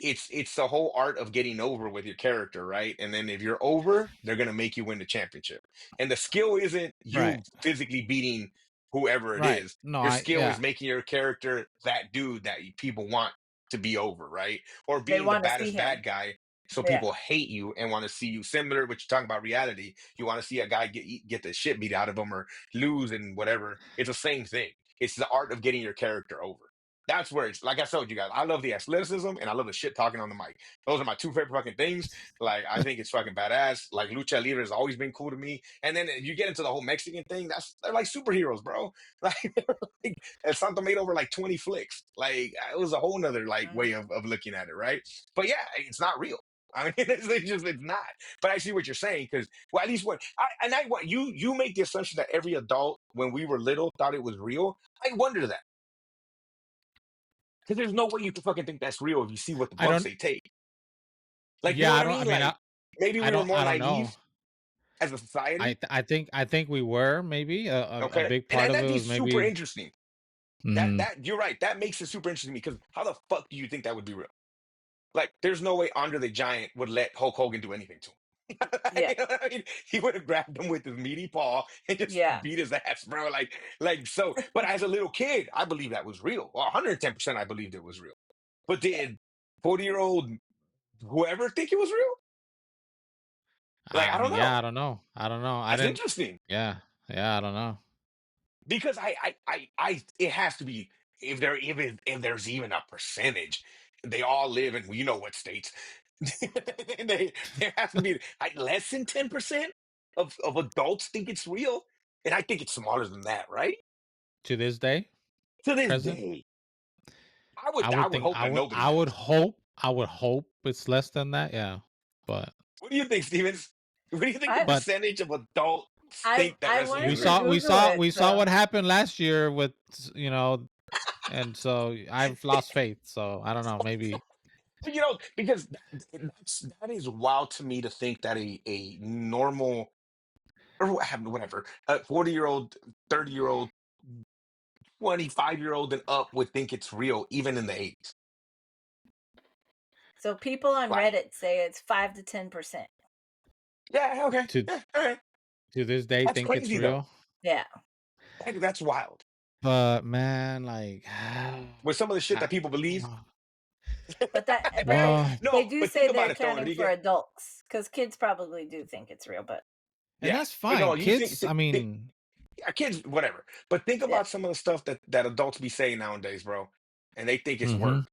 it's the whole art of getting over with your character, right? And then if you're over, they're gonna make you win the championship. And the skill isn't Right. you physically beating whoever it Right. is. No, Your I skill is yeah. making your character that dude that people want to be over, right? Or They being the want to see baddest him. bad guy so Yeah. people hate you and want to see you. Similar to what you're talking about reality. You want to see a guy get the shit beat out of him or lose and whatever. It's the same thing. It's the art of getting your character over. That's where it's like I told you guys. I love the athleticism and I love the shit talking on the mic. Those are my two favorite fucking things. Like I think it's fucking badass. Like lucha libre has always been cool to me. And then you get into the whole Mexican thing. They're like superheroes, bro. Like, like and Santo made over like 20 flicks. Like it was a whole nother like way Hmm. of looking at it, right? But yeah, it's not real. I mean, it's not. But I see what you're saying because, well, at least I want you make the assumption that every adult when we were little thought it was real. I wonder that because there's no way you can fucking think that's real if you see what the I bumps don't they take. Like, you know yeah, what I I don't I mean? mean Like, maybe we were more I don't know. naive as a society. I think we were maybe a Okay, big and part of it that'd be was super maybe interesting. mhm. That you're right. That makes it super interesting because how the fuck do you think that would be real? Like, there's no way Andre the Giant would let Hulk Hogan do anything to him. Yeah. You know what I mean? He would have grabbed him with his meaty paw and just Yeah. beat his ass, bro. Like so. But as a little kid, I believe that was real. Well, 110%, I believed it was real. But Yeah. did 40-year-old whoever think it was real? Like, I I don't mean, yeah, know. I don't know. I don't know. I That's didn't. interesting Yeah, yeah, I don't know. because it has to be if there's even a percentage. They all live in you know what states. There has to be less than 10% of adults think it's real, and I think it's smaller than that, right? To this day, To this present, day, I I would would think hope that nobody does. I would hope it's less than that. Yeah, but What do you think, Stevens? What do you think the I but percentage of adults I think that I wrestling we is wanted to real? saw we Google saw it, we saw so what happened last year with and so I've lost faith. So I don't know. Maybe But, because that is wild to me to think that a normal or whatever, a 40-year-old, 30-year-old, 25-year-old and up would think it's real, even in the 80s. so people on Like, Reddit say it's 5 to 10%. yeah, okay, to yeah, all right. to this day That's think it's crazy though. real. Yeah. That's wild. But man, like, With some of the shit I, that people believe. But well, they No, do but think say about they're it though, accounting for Enrique. adults because kids probably do think it's real, but and Yeah, that's but no, fine. you think, Kids, I think mean, yeah, kids, whatever. But think yeah. about some of the stuff that adults be saying nowadays, bro, and they think it's mm-hmm, work.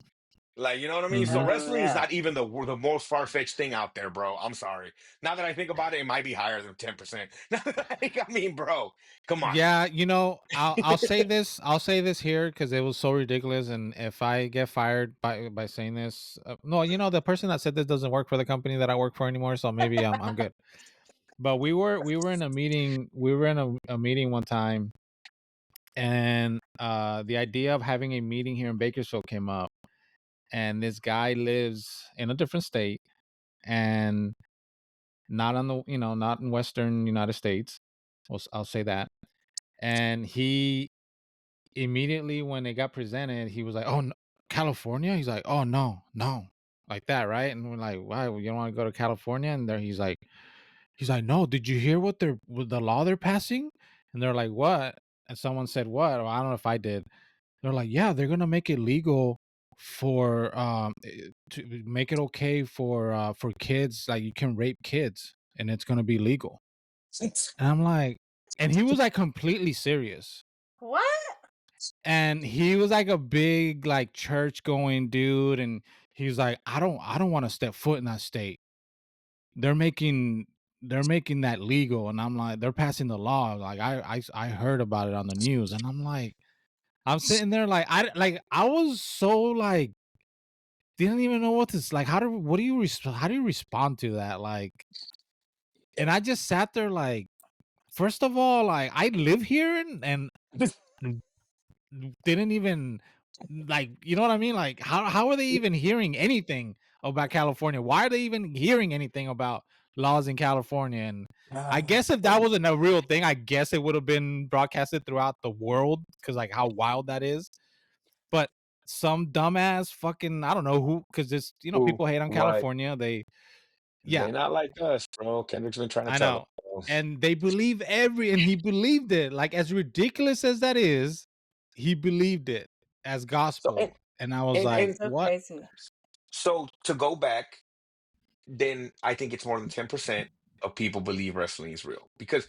Like, you know what I mean? So mm-hmm. Oh wrestling is yeah. not even the most far-fetched thing out there, bro. I'm sorry. Now that I think about it, it might be higher than 10%. I mean, bro, come on. Yeah, I'll say this. I'll say this here because it was so ridiculous. And if I get fired by saying this, no, the person that said this doesn't work for the company that I work for anymore. So maybe I'm good. But we were in a meeting. We were in a meeting one time, and the idea of having a meeting here in Bakersfield came up. And this guy lives in a different state and not on the not in Western United States. I'll say that. And he immediately when it got presented, he was like, "Oh, no, California." He's like, "Oh no, no," like that, right? And we're like, "Why? You don't want to go to California?" And there he's like, "No, did you hear what the law they're passing?" And they're like, "What?" And someone said, "What?" Or I don't know if I did. They're like, "Yeah, they're gonna make it legal for to make it okay for kids. Like you can rape kids, and it's gonna be legal." And I'm like, and he was like completely serious. What? And he was like a big like church going dude, and he was like, I don't want to step foot in that state. They're making they're making that legal, and I'm like, they're passing the law. Like I heard about it on the news, and I'm like, I'm sitting there like I was so like didn't even know what to like. How do you respond to that? Like, and I just sat there like, first of all, like I live here and didn't even like what I mean? Like how are they even hearing anything about California? Why are they even hearing anything about laws in California? And I guess if that wasn't a real thing, I guess it would have been broadcasted throughout the world because like how wild that is. But some dumbass fucking I don't know who because it's Ooh, people hate on right. California. They yeah, They not like us, bro. Kendrick's been trying to I tell know. us. And they believe and he believed it. Like as ridiculous as that is, he believed it as So gospel. And I was and like, So "What?" crazy. so to go back, then I think it's more than 10% of people believe wrestling is real because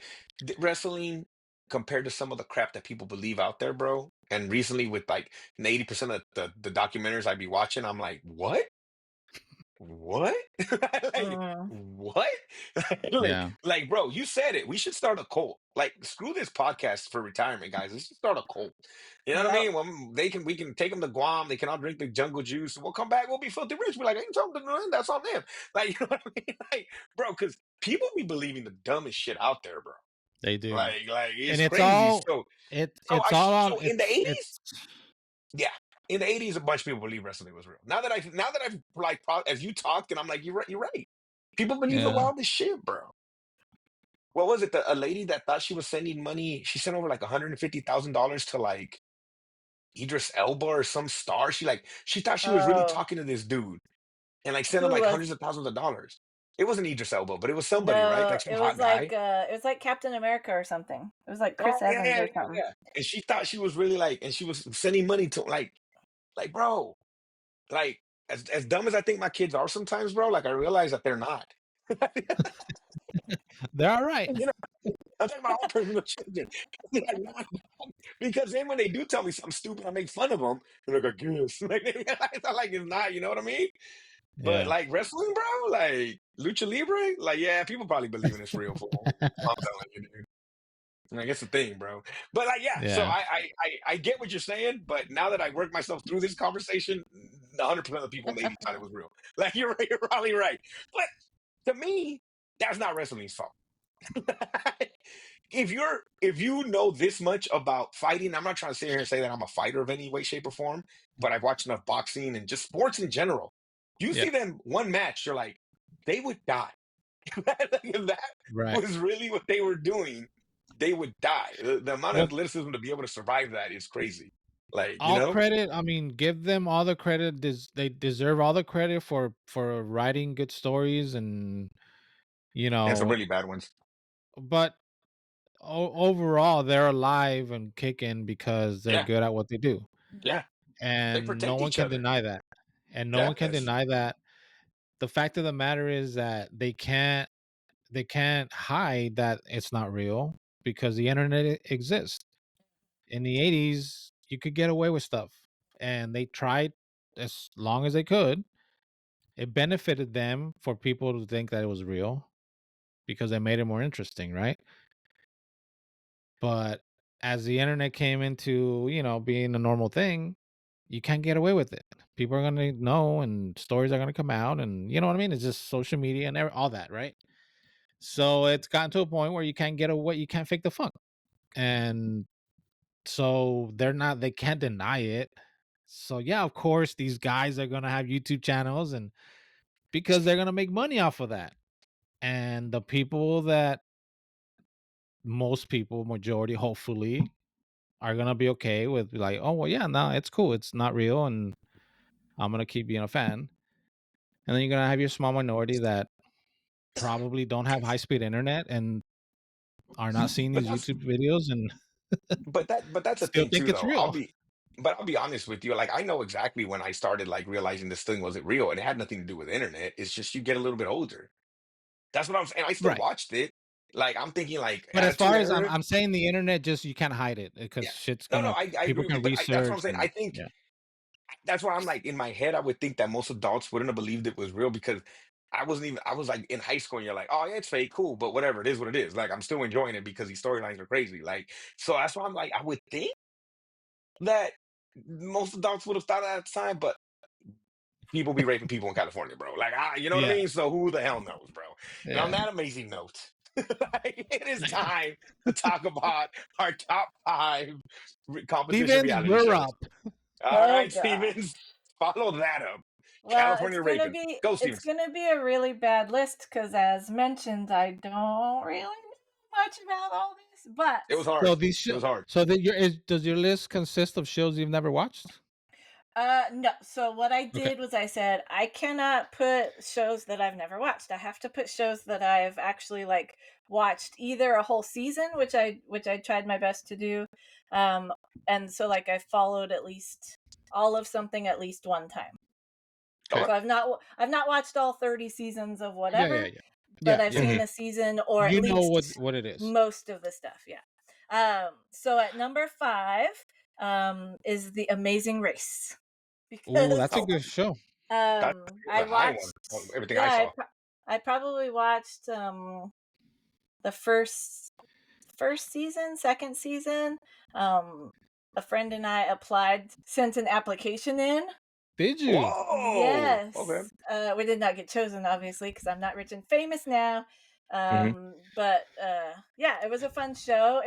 wrestling compared to some of the crap that people believe out there, bro. And recently with like 80% of the documentaries I be watching, I'm like, what? What? Like, Mm. what? Yeah. Bro, you said it. We should start a cult. Like, screw this podcast for retirement, guys. Let's just start a cult. You know what I Yep. mean? When we can take them to Guam. They can all drink the jungle juice. We'll come back. We'll be filthy rich. We're like, I ain't talking to them. That's on them. Like, you know what I mean? Like, bro, because people be believing the dumbest shit out there, bro. They do. Like And it's it's crazy. all So it's all on so in the it's 80s. Yeah. In the 80s, a bunch of people believe wrestling was real. Now that I've like as you talked, and I'm like, you're right. People believe the yeah. wildest shit, bro. What was it? A lady that thought she was sending money, she sent over like $150,000 to like Idris Elba or some star. She thought she was really Oh, talking to this dude and like sent him who like was hundreds of thousands of dollars. It wasn't Idris Elba, but it was somebody, right? No, Like some hot guy. it was like Captain America or something. It was like Oh Chris yeah, Evans yeah, or yeah, something. yeah. And she thought she was really like, and she was sending money to like, bro, like as dumb as I think my kids are sometimes, bro. Like I realize that they're not. They're all right. You know, I'm talking about all personal children. They're not. Because then when they do tell me something stupid, I make fun of them. They're like, I guess. Like, it's not like it's not, you know what I mean? But Yeah. like wrestling, bro, like lucha libre, like yeah, people probably believe in this real fool. I'm telling you, dude. Like it's a thing, bro. But like, yeah. So Yeah. I get what you're saying, but now that I work myself through this conversation, 100% of the people in the '80s thought it was real. Like you're right, you're probably right. But to me, that's not wrestling's fault. If you know this much about fighting, I'm not trying to sit here and say that I'm a fighter of any way, shape, or form, but I've watched enough boxing and just sports in general. You Yeah. see them one match, you're like, they would die. Like, if that Right. was really what they were doing, they would die. The amount of Well, athleticism to be able to survive that is crazy. Like, you all know, credit. I mean, give them all the credit. They deserve all the credit for writing good stories and you and some know. really bad ones. But overall, they're alive and kicking because they're Yeah, good at what they do, yeah. They and no protect one each can other. deny that. And no one can Yes. deny that. The fact of the matter is that they can't hide that it's not real because the internet exists. In the 80s, you could get away with stuff, and they tried as long as they could. It benefited them for people to think that it was real because they made it more interesting, right? But as the internet came into, being a normal thing, you can't get away with it. People are gonna know, and stories are gonna come out, and you know what I mean. It's just social media and all that, right? So it's gotten to a point where you can't get away. You can't fake the funk, and so they can't deny it. So yeah, of course, these guys are gonna have YouTube channels, and because they're gonna make money off of that. And the people that most people, majority, hopefully, are gonna be okay with like, oh well, yeah, no, it's cool. It's not real, and I'm gonna keep being a fan. And then you're gonna have your small minority that probably don't have high speed internet and are not seeing But these that's YouTube videos and but that's the still thing think too, it's though. real. I'll be honest with you. Like I know exactly when I started like realizing this thing wasn't real, and it had nothing to do with internet. It's just you get a little bit older. That's what I'm saying. I still Right. watched it. Like I'm thinking like But as Attitude far as I'm Era. I'm saying the internet, just you can't hide it Yeah. because shit's No, no, gonna I people agree with can you, but that's what I'm research saying. I and think yeah. that's why I'm like in my head. I would think that most adults wouldn't have believed it was real because I wasn't even. I was like in high school, and you're like, oh yeah, it's fake, cool, but whatever. It is what it is. Like I'm still enjoying it because these storylines are crazy. Like so that's why I'm like I would think that most adults would have thought at the time, but people be raping people in California, bro. Like, you know what I Yeah. mean? So who the hell knows, bro? And on Yeah. that amazing note, it is time to talk about our top five competition Stevens, reality you're shows. up. All Oh right, god. Stevens, follow that up. Well, California raping. Go, it's Stevens. gonna be a really bad list because, as mentioned, I don't really know much about all this. It was But So hard. these It was hard. so that does your list consist of shows you've never watched? no. So what I Okay. did was I said I cannot put shows that I've never watched. I have to put shows that I've actually like watched either a whole season, which I tried my best to do, um, and so like I followed at least all of something at least one time. Okay. So I've not watched all 30 seasons of Yeah, yeah, whatever, yeah. but Yeah, I've yeah. seen Mhm. a season or at You know least what it is. most of the stuff. Yeah. So at number 5, is The Amazing Race Ooh, because that's a Oh, good show. that was I a high one. watched, Everything I yeah, saw. I probably watched the first season, second season. Um, a friend and I sent an application in. Did you? Whoa. Okay. Yes. We did not get chosen, obviously, because I'm not rich and famous now. Hmm. But yeah, it was a fun show.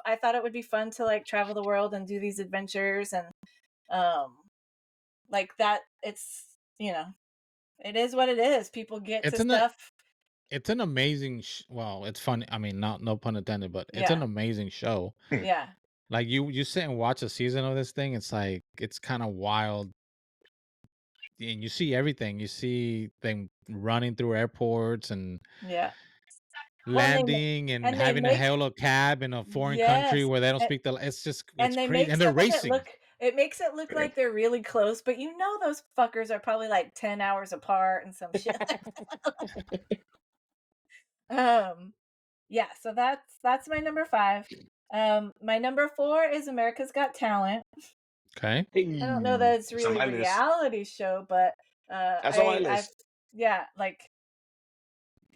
I thought it would be fun to like travel the world and do these adventures and um, like that. It is what it is. People get to It's an stuff. it's an amazing well, it's funny. I mean, not no pun intended, but it's an Yeah. amazing show. Yeah. Like you sit and watch a season of this thing, it's like it's kind of wild and you see everything. You see them running through airports and Yeah. Well, landing and and they having to make hail a cab in a foreign country yes, where they don't and speak the it's just it's and they crazy, make and they're some of racing. it makes it look like they're really close, but you know those fuckers are probably like 10 hours apart and some shit like that. Yeah, so that's my number 5. My number 4 is America's Got Talent. Okay. I don't know Hey, that it's it's on really my list. reality show, but That's on my I've list. yeah, like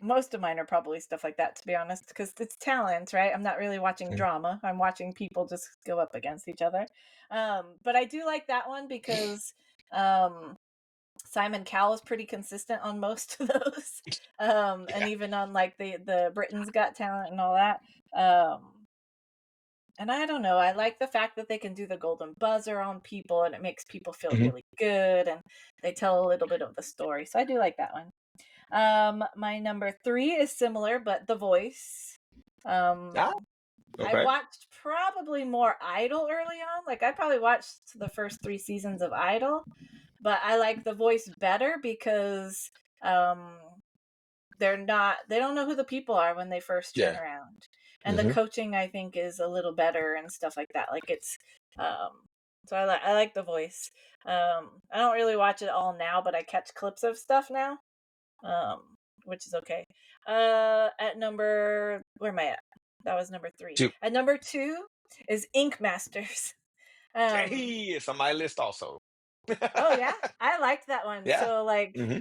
most of mine are probably stuff like that, to be honest, because it's talent, right? I'm not really watching Mm. drama. I'm watching people just go up against each other. But I do like that one because um, Simon Cowell is pretty consistent on most of those, and Yeah. even on like the Britain's Got Talent and all that. Um, and I don't know. I like the fact that they can do the golden buzzer on people, and it makes people feel Mhm. really good, and they tell a little bit of the story. So I do like that one. My number 3 is similar, but The Voice. Ah, I okay. watched probably more Idol early on. Like I probably watched the first 3 seasons of Idol, but I like The Voice better because um they don't know who the people are when they first turn Yeah. around. And the Hmm. coaching I think is a little better and stuff like that. Like it's so I like The Voice. I don't really watch it all now, but I catch clips of stuff now. Um, which is okay. At number where am I at? That was number 3. Two. At number 2 is Ink Masters. Um, Hey, it's on my list also. oh yeah, I liked that one. Yeah. So like Hmm.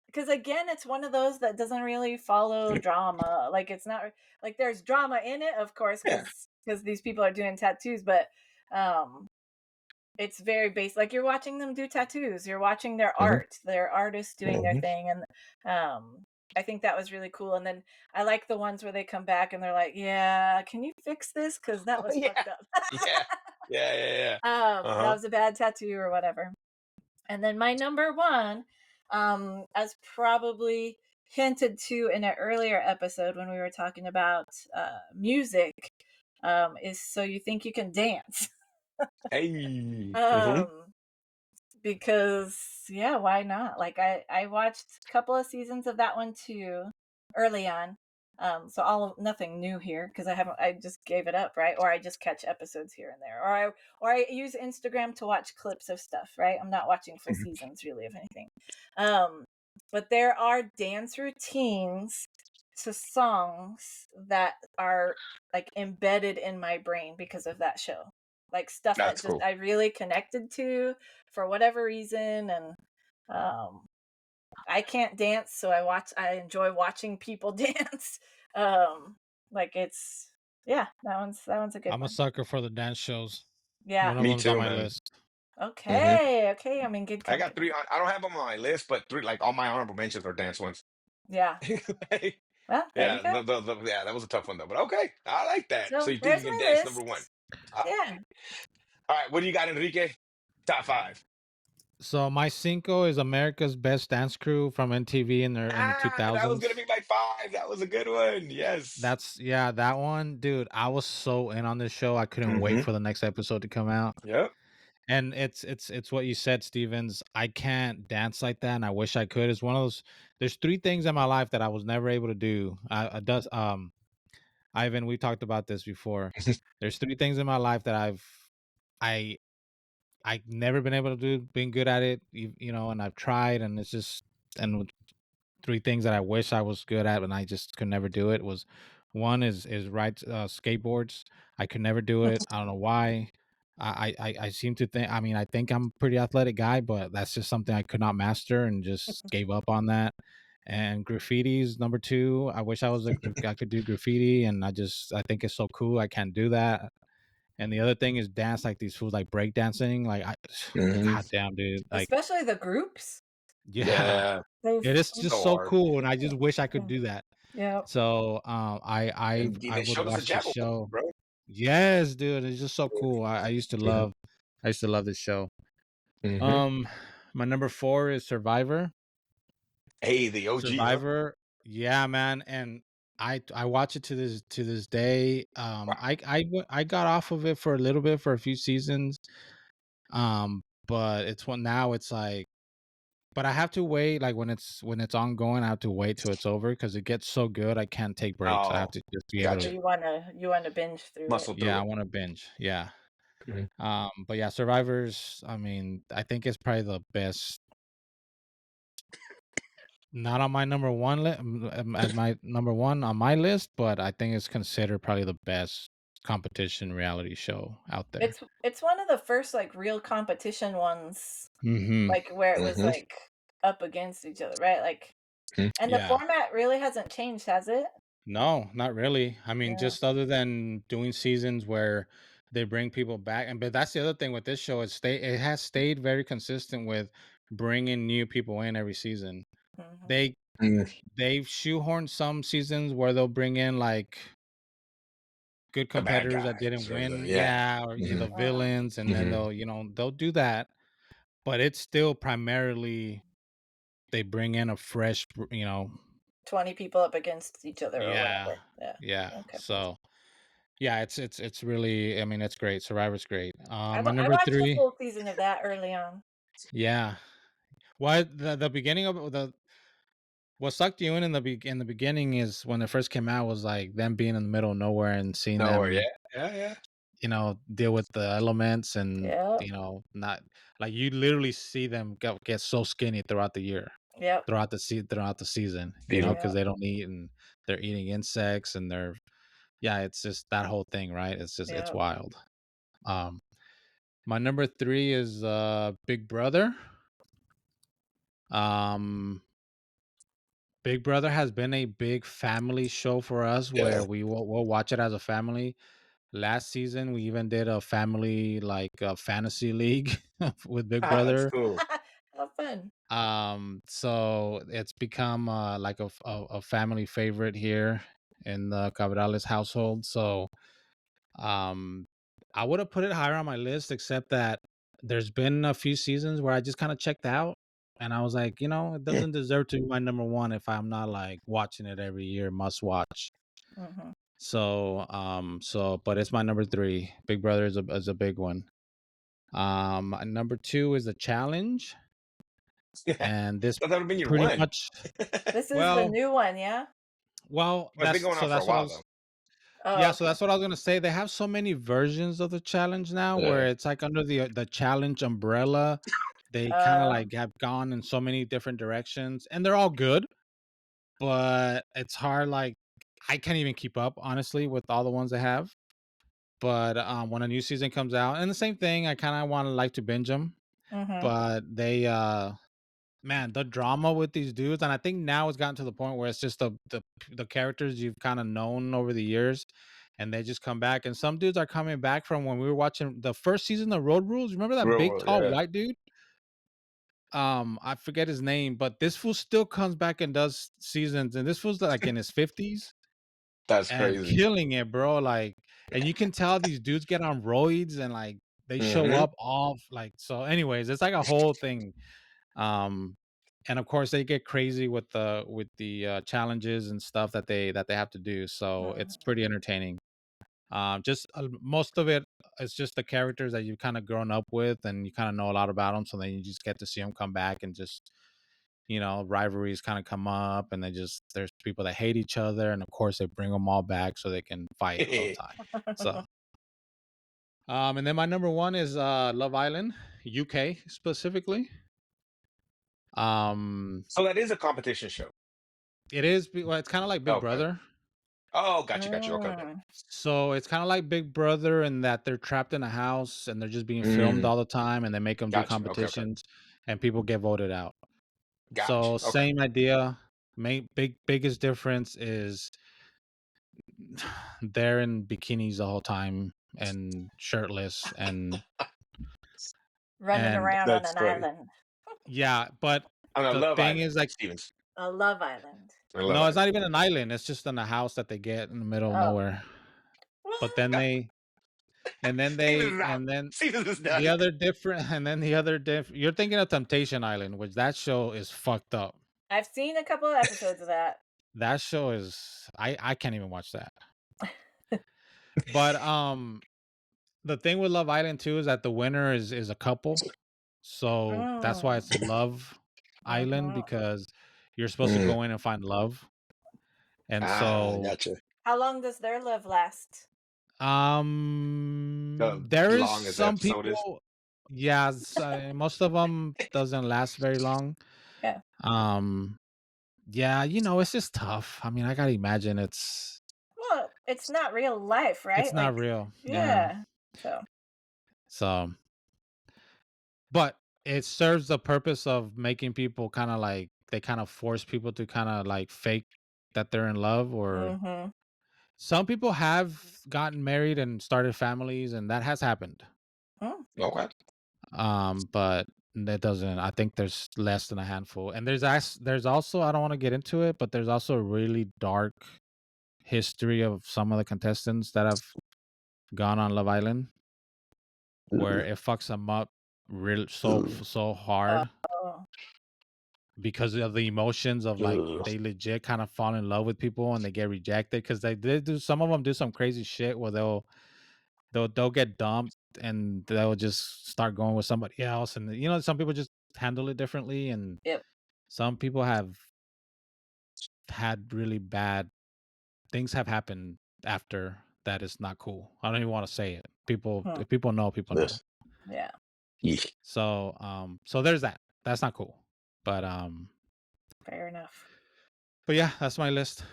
because again, it's one of those that doesn't really follow drama. Like it's not like there's drama in it, of course, Yeah. because these people are doing tattoos, but um it's very basic. Like you're watching them do tattoos. You're watching their Hmm. art. They're artists doing their Hmm. thing, and I think that was really cool. And then I like the ones where they come back and they're like, "Yeah, can you fix this? Because that was Yeah. fucked up. Yeah. Yeah. Yeah. Yeah. That Uh-huh. was a bad tattoo or whatever." And then my number 1, as probably hinted to in an earlier episode when we were talking about music, is So You Think You Can Dance. Hey. Hmm. um, because yeah, why not? Like I watched a couple of seasons of that one too early on. So nothing new here because I just gave it up, right? Or I just catch episodes here and there, or I use Instagram to watch clips of stuff, right? I'm not watching full seasons really of anything. Um, but there are dance routines to songs that are like embedded in my brain because of that show. Like stuff that That's just cool. I really connected to for whatever reason, and um I can't dance, so I enjoy watching people dance. Um like it's yeah, that one's a good I'm a one. sucker for the dance shows. Yeah. One of Me them's on too, my man. list. Hmm. Okay, okay, I'm in good I got company. three. I don't have them on my list, but three, like all my honorable mentions are dance ones. Yeah. Like, Well, there you yeah, go. yeah, that was a tough one though. But okay, I like that. So So you think you there's can my dance? Number one. list. All Yeah. right. All right. What do you got, Enrique? Top five. So my cinco is America's Best Dance Crew from MTV in the That was gonna 2000s. be my five. That was a good one. Yes. That's yeah, that one, dude. I was so in on this show. I couldn't wait Hmm. for the next episode to come out. Yep. And it's what you said, Stevens. I can't dance like that, and I wish I could. It's one of those. There's three things in my life that I was never able to do. I does Ivan, we talked about this before. There's three things in my life that I I never been able to do, been good at it, and I've tried, and it's just and three things that I wish I was good at, and I just could never do it was one is ride skateboards. I could never do it. I don't know why. I seem to think. I mean, I think I'm a pretty athletic guy, but that's just something I could not master, and just gave up on that. And graffiti's number two. I wish I could do graffiti, and I think it's so cool. I can't do that. And the other thing is dance like these fools like break dancing. Like Hmm. god damn, dude. Like Especially the groups. yeah. Yeah. It They've is just So so hard. cool, and I just wish I could yeah. do that. Yeah. So, I They would showed us a watch this javelin, show. bro. Yes, dude, it's just so cool. I used to love this show. Hmm. Um, my number 4 is Survivor. Hey, the OG, huh? Survivor, yeah, man, and I watch it to this day. Wow. I got off of it for a little bit for a few seasons. Um, but it's one now it's like but I have to wait, like, when it's ongoing, I have to wait till it's over because it gets so good, I can't take breaks. I have Oh, to just be able So to gotcha. you wanna binge through it. Muscle yeah, through I it. wanna binge, yeah. Mhm. But yeah, Survivors, I mean, I think it's probably the best not on my number 1 as my number 1 on my list, but I think it's considered probably the best competition reality show out there. It's one of the first, like, real competition ones, Mhm. like, where it was, Mhm. like, up against each other, right? Like Mhm. and the Yeah. format really hasn't changed, has it? No, not really. I mean, Yeah. just other than doing seasons where they bring people back, and but that's the other thing with this show. It has stayed very consistent with bringing new people in every season. Mhm. They Mm, they've shoehorned some seasons where they'll bring in like good the bad competitors that guys didn't or the win, yeah. yeah, or the Mhm. villains, and then Mhm. they'll do that. But it's still primarily they bring in a fresh, 20 people up against each other or yeah, whatever. Yeah. yeah. Okay. So yeah, it's really I mean, it's great. Survivor's great. My I number watched a 3, full season of that early on. yeah. What the beginning of what sucked you in the beginning is when it first came out was like them being in the middle of nowhere and seeing Nowhere, yeah. them, Yeah, yeah. deal with the elements and, Yep. not like you literally see them get so skinny throughout the year, Yep. throughout the season, Season. because Yep. they don't eat and they're eating insects and they're yeah, it's just that whole thing, right? It's Yep. wild. Um My number 3 is, Big Brother. Um, Big Brother has been a big family show for us Yeah. where we'll watch it as a family. Last season, we even did a family, like, fantasy league with Big That's Brother. cool. How fun. So it's become, like a family favorite here in the Cabrales household, so Um, I would have put it higher on my list, except that there's been a few seasons where I just kind of checked out, and I was like, it Hmm. doesn't deserve to be my number 1 if I'm not like watching it every year, must watch. Mhm. But it's my number 3. Big Brother is a big one. Number 2 is the challenge, Yeah. and this Thought that would have been your pretty one. much, This is the well, new one, yeah? It's been going on for a that's what I while was though. Oh, Yeah, so okay. that's what I was gonna say. They have so many versions of the challenge now where Yeah. it's like under the challenge umbrella. They kind of Uh, like have gone in so many different directions and they're all good, but it's hard like I can't even keep up honestly with all the ones they have. But when a new season comes out, and the same thing, I kind of want to like to binge them, mhm. but they man, the drama with these dudes, and I think now it's gotten to the point where it's just the characters you've kind of known over the years, and they just come back. And some dudes are coming back from when we were watching the first season of Road Rules. Remember that Real big, world, tall, yeah. white dude? I forget his name, but this fool still comes back and does seasons, and this fool's like in his 50s That's and crazy. killing it, bro. Like, and you can tell these dudes get on roids and like they show Hmm. up off like so. Anyways, it's like a whole thing. um and of course they get crazy with the challenges and stuff that they have to do, so Mhm. it's pretty entertaining. Just most of it is just the characters that you've kind of grown up with and you kind of know a lot about them, so then you just get to see them come back and just rivalries kind of come up, and there's people that hate each other, and of course they bring them all back so they can fight all the time. So and then my number 1 is Love Island, UK specifically. um So that is a competition show. Well, it's kind of like Big Okay. Brother. Oh, got you. Okay, okay. Mm. So it's kind of like Big Brother in that they're trapped in a house and they're just being filmed Mm, all the time, and they make them do got you. Okay. competitions, and people get voted out. Got you. So Okay. same idea. Biggest difference is they're in bikinis the whole time and shirtless Running and around on That's an funny. island. yeah, but On a the Love thing Island, is like Stevens. A Love Island. On Love no, it's Island. not even an island. It's just in a house that they get in the middle of Oh. nowhere. But What? then they and then Stevens they is out. and then Stevens is the done. other different and then the other you're thinking of Temptation Island, which that show is fucked up. I've seen a couple of episodes of that. That show is I can't even watch that. But the thing with Love Island too is that the winner is a couple. So that's why it's Mm. Love Island, Mhm. because you're supposed to Mm. go in and find love. And Ah, so gotcha. How long does their love last? there is Long as the some episode is. people, yeah, most of them doesn't last very long. Yeah. Um yeah, it's just tough. I mean, I gotta imagine Well, it's not real life, it's right? not Like, real. Yeah. yeah. So, So, but it serves the purpose of making people kind of like, they kind of force people to kind of like fake that they're in love. Or mhm. some people have gotten married and started families, and that has happened. Mm. Okay. But that doesn't, I think there's less than a handful. And there's also, I don't want to get into it, but there's also a really dark history of some of the contestants that have gone on Love Island, where Ooh. it fucks them up real Ooh. so hard Oh, because of the emotions of, like, Ooh. they legit kind of fall in love with people and they get rejected, because they do, some of them do some crazy shit where they'll get dumped and they'll just start going with somebody else. And some people just handle it differently, and yep. some people have had really bad things have happened after that. Is not cool. I don't even want to say it. People, Hmm. if people know, people know. Yes. Yeah. Yeesh. So there's that. That's not cool. But Fair enough. yeah, that's my list.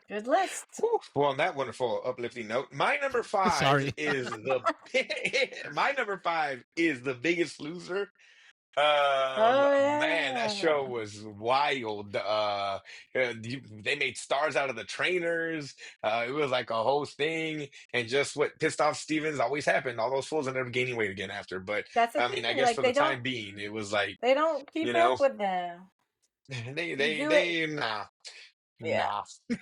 Good list. Whew. Well, on that wonderful uplifting note, my number five Sorry. is my number five is The Biggest Loser. Oh Man, that show yeah. was wild. They made stars out of the trainers. It was like a whole thing, and just what pissed off Stevens always happened. All those fools ended up gaining weight again after. But That's the I mean, I thing. guess Like for the time being, it was like, they don't you keep know, up with them. they You they do it. they nah. Yeah. Nah,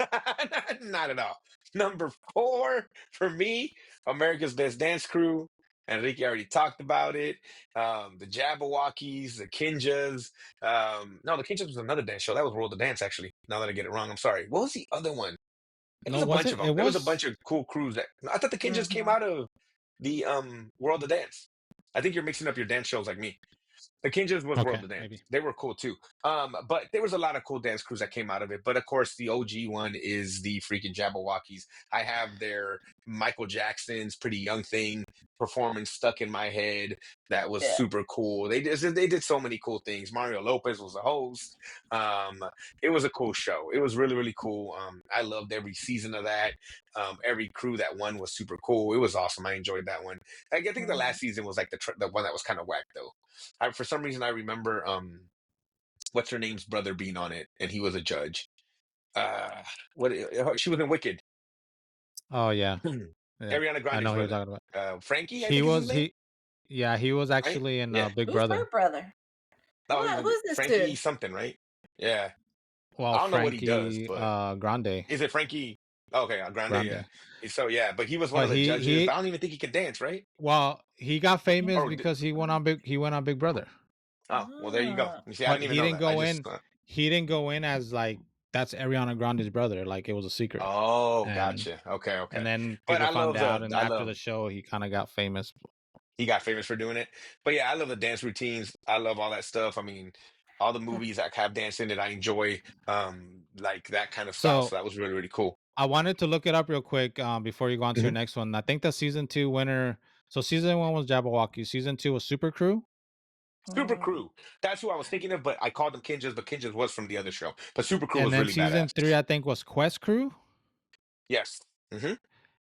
not at all. Number four for me, America's Best Dance Crew. Enrique already talked about it. The Jabberwockies, the Kinjas. No, the Kinjas was another dance show. That was World of Dance, actually. Now that I get it wrong, I'm sorry. What was the other one? It was No, a was bunch it? of It them. There was a was. bunch of cool crews that I thought the Kinjas came Mhm. out of the World of Dance. I think you're mixing up your dance shows like me. The Kinjas was World Okay, of Dance. maybe. They were cool too. But there was a lot of cool dance crews that came out of it. But of course, the OG one is the freaking Jabberwockies. I have their Michael Jackson's Pretty Young Thing performance stuck in my head. That was Yeah. super cool. They did so many cool things. Mario Lopez was the host. Um, it was a cool show. It was really really cool. I loved every season of that. Every crew that won was super cool. It was awesome. I enjoyed that one. I think the Mhm. last season was like the one that was kind of whack though. For some reason I remember what's her name's brother being on it, and he was a judge. What she was in Wicked. Oh yeah, yeah. Ariana I Grande's know who you're brother, talking about. Frankie, I He think is his was name, he. Yeah, he was right? actually in Yeah. Big Who's her Brother. brother? No, he was Who's this Frankie dude? something, right? Yeah. Well, I don't know what he does, Frankie but Grande. is it Frankie? Okay, Grande, yeah. Grande. So yeah, but he was one But of the judges. But he I don't even think he could dance, right? well, he got famous Or because he went on Big Brother. oh, well, there you go. Ah. You see, I But didn't even know that. I just he didn't go in as like, that's Ariana Grande's brother, like it was a secret. oh, And gotcha. Okay, and okay. then But people found out, and I after love the show he kind of got famous. he got famous for doing it. But yeah, I love the dance routines. I love all that stuff. I mean, all the movies that have dance in it, I enjoy like that kind of style. So So that was really, really cool. I wanted to look it up real quick before you go on to your Mhm. next one. I think the season 2 winner. So season 1 was Jabberwocky. Season 2 was Super Crew, Super Mhm. Crew. That's who I was thinking of, but I called them Kinjas, but Kinjas was from the other show. But Super Crew and was then really season badass. 3 I think was Quest Crew. Yes. hmm Yes,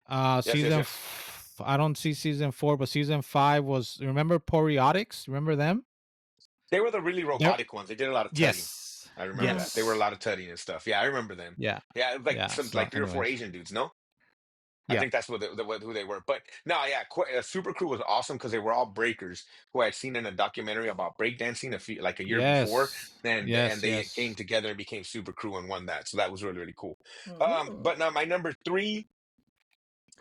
yes, Season yes. I don't see season 4, but season 5 was, remember Poriotics? Remember them? They were the really They're, robotic ones. They did a lot of tutting. yes, I remember Mm. that. They were a yes, lot of tutting and stuff. Yeah, I remember them. yeah, Yeah, it was like yeah. some So, like three or four anyways, Asian dudes, no? I yeah, think that's who they were. But no, yeah, Super Crew was awesome because they were all breakers who I would seen in a documentary about breakdancing like a year before, yes, and yes, they came yes. together and became Super Crew and won that. So that was really really cool. Mm. But now my number three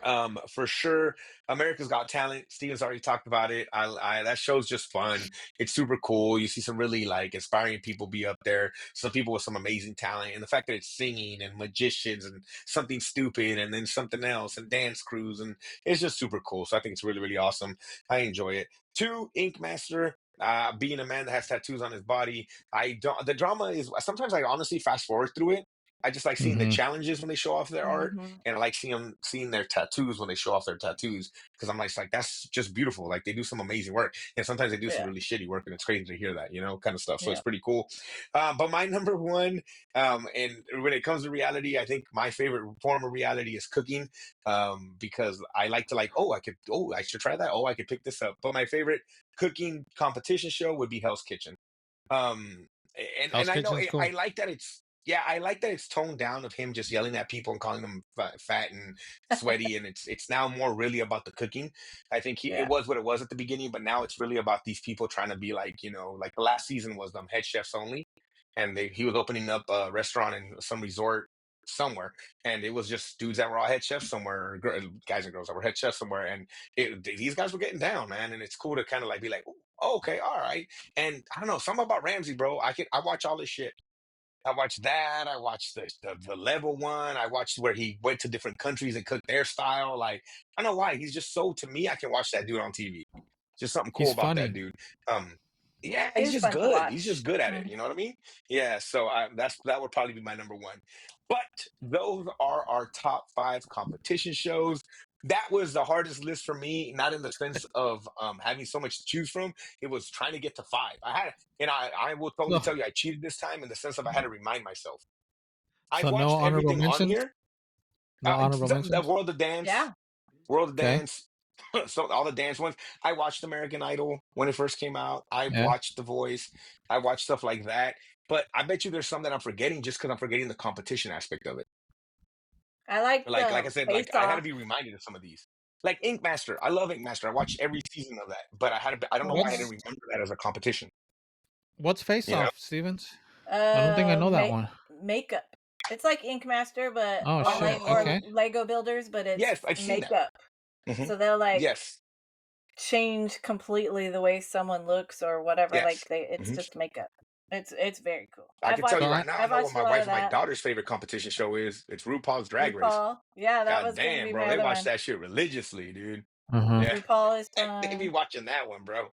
For sure, America's Got Talent. Steven's already talked about it. That show's just fun. It's super cool. You see some really like inspiring people be up there. Some people with some amazing talent, and the fact that it's singing and magicians and something stupid and then something else and dance crews, and it's just super cool. So I think it's really really awesome. I enjoy it. Two, Ink Master. Being a man that has tattoos on his body, I don't. The drama is sometimes I honestly fast forward through it. I just like seeing the Hmm. challenges when they show off their art, Mm-hmm. and I like seeing their tattoos when they show off their tattoos because I'm like that's just beautiful. Like they do some amazing work, and sometimes they do some Yeah. really shitty work, and it's crazy to hear that, kind of stuff. So it's Yeah. pretty cool. But my number one, and when it comes to reality, I think my favorite form of reality is cooking, because I like to I should try that. Oh, I could pick this up. But my favorite cooking competition show would be Hell's Kitchen. um and Hell's I know Kitchen's I cool. like that it's yeah, I like that it's toned down of him just yelling at people and calling them fat and sweaty, and it's now more really about the cooking. I think it Yeah. was what it was at the beginning, but now it's really about these people trying to be like, like the last season was head chefs only, and he was opening up a restaurant in some resort somewhere, and it was just dudes that were all head chefs somewhere, or guys and girls that were head chefs somewhere, and these guys were getting down, man, and it's cool to kind of like be like, "Oh, okay, all right." And I don't know, something about Ramsey, bro. I watch all this shit. I watched that. I watched the level one. I watched where he went to different countries and cooked their style. Like, I don't know why. He's just so, to me, I can watch that dude on TV. Just something cool He's about that funny. dude. Yeah, He he's was just fun to good. He's just watch. good at it. Mhm. You know what I mean? Yeah. So that would probably be my number one. But those are our top five competition shows. That was the hardest list for me, not in the sense of having so much to choose from. It was trying to get to five. I will totally So, tell you, I cheated this time in the sense of I had to remind myself. I've so no watched honorable everything on mentions. here. No honorable The mentions. Yeah. World of Okay. Dance, so all the dance ones. I watched American Idol when it first came out. I Yeah. watched The Voice. I watched stuff like that. But I bet you there's some that I'm forgetting just because I'm forgetting the competition aspect of it. I like Like I said, like Face I had to Off. be reminded of some of these. Like Ink Master. I love Ink Master. I watched every season of that, but I don't know why I didn't Mm-hmm. What's remember that as a competition. what's Face You know? Off, Stevens? I don't think I know that one. Makeup. It's like Ink Master, but Oh or shit. like Oh, or Okay. Lego builders, but it's yes, I've seen that. makeup. Hmm. So they'll like Yes, change completely the way someone looks or whatever. Like yes. it's Mhm. just makeup. It's very cool. I can tell So you right I now, I I've know what watched my a lot wife of and my that. daughter's favorite competition show is. It's RuPaul's Drag Race. RuPaul. Yeah, that God was gonna damn, be bro. my They other watch one. that shit religiously, dude. uh-huh. Yeah. RuPaul is They be fun. watching that one, bro.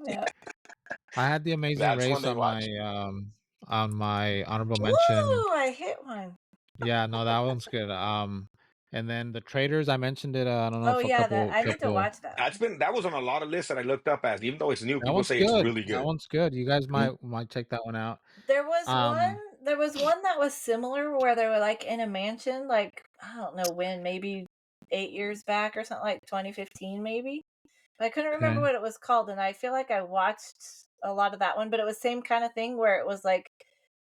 Yeah. I had the Amazing That's one Race they watch. on my honorable mention. Woo! I hit one. Yeah, no, that one's good. And then the Traders, I mentioned it. I don't know Oh if a yeah, that I need to couple. watch that one. That was on a lot of lists that I looked up as. Even though it's new, That people one's say it's good. really That good. one's good. You guys Mhm. might check that one out. There was one. Um, There was one that was similar where they were like in a mansion, like I don't know when, maybe 8 years back or something, like 2015 maybe. But I couldn't remember okay. what it was called, and I feel like I watched a lot of that one. But it was same kind of thing where it was like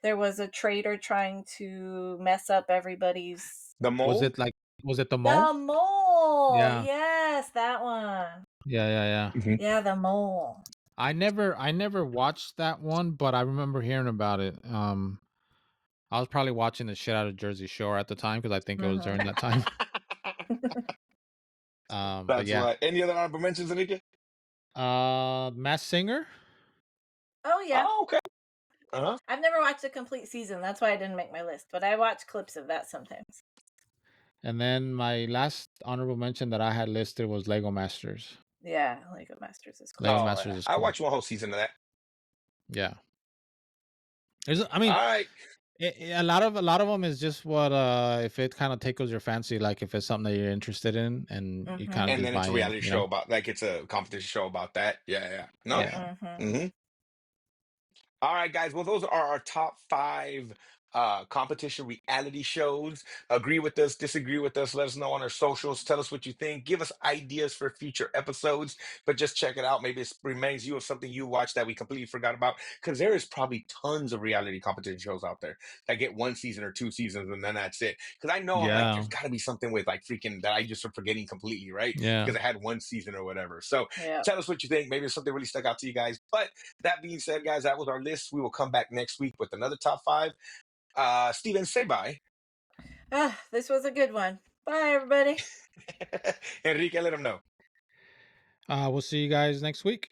there was a traitor trying to mess up everybody's. The Mole? Was it the mole? The mole. Yeah. Yes, that one. Yeah. Mhm. Yeah, the mole. I never watched that one, but I remember hearing about it. I was probably watching the shit out of Jersey Shore at the time because I think it was Hmm. during that time. But That's yeah. why. Any other honorable mentions, Enrique? Mass Singer, Oh yeah. Oh, okay. Uh-huh. I've never watched a complete season. That's why I didn't make my list. But I watch clips of that sometimes. and then my last honorable mention that I had listed was Lego Masters. Yeah, Lego Masters is cool Lego too. Oh, Masters yeah. is I cool. watched one whole season of that. Yeah. I All mean, right. a lot of them is just what if it kind of tickles your fancy, like if it's something that you're interested in, and you kind of Mm-hmm. And just then it's buy a in, reality you know. show about, like, it's a competition show about that. Yeah, yeah. No, Yeah. yeah. Mm-hmm. Hmm. All right, guys. Well, those are our top five competition reality shows. Agree with us, disagree with us. Let us know on our socials. Tell us what you think. Give us ideas for future episodes. But just check it out. Maybe it reminds you of something you watched that we completely forgot about. Because there is probably tons of reality competition shows out there that get one season or two seasons and then that's it. Because I know I'm like, Yeah. there's got to be something with like freaking that I just am forgetting completely, right? Yeah. Because I had one season or whatever. So Yeah. tell us what you think. Maybe something really stuck out to you guys. But that being said, guys, that was our list. We will come back next week with another top five. Steven, say bye. Ah, this was a good one. Bye, everybody. Enrique, let them know. We'll see you guys next week.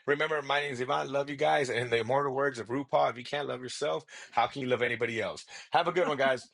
Remember, my name is Ivan. Love you guys. And in the immortal words of RuPaul, if you can't love yourself, how can you love anybody else? Have a good one, guys.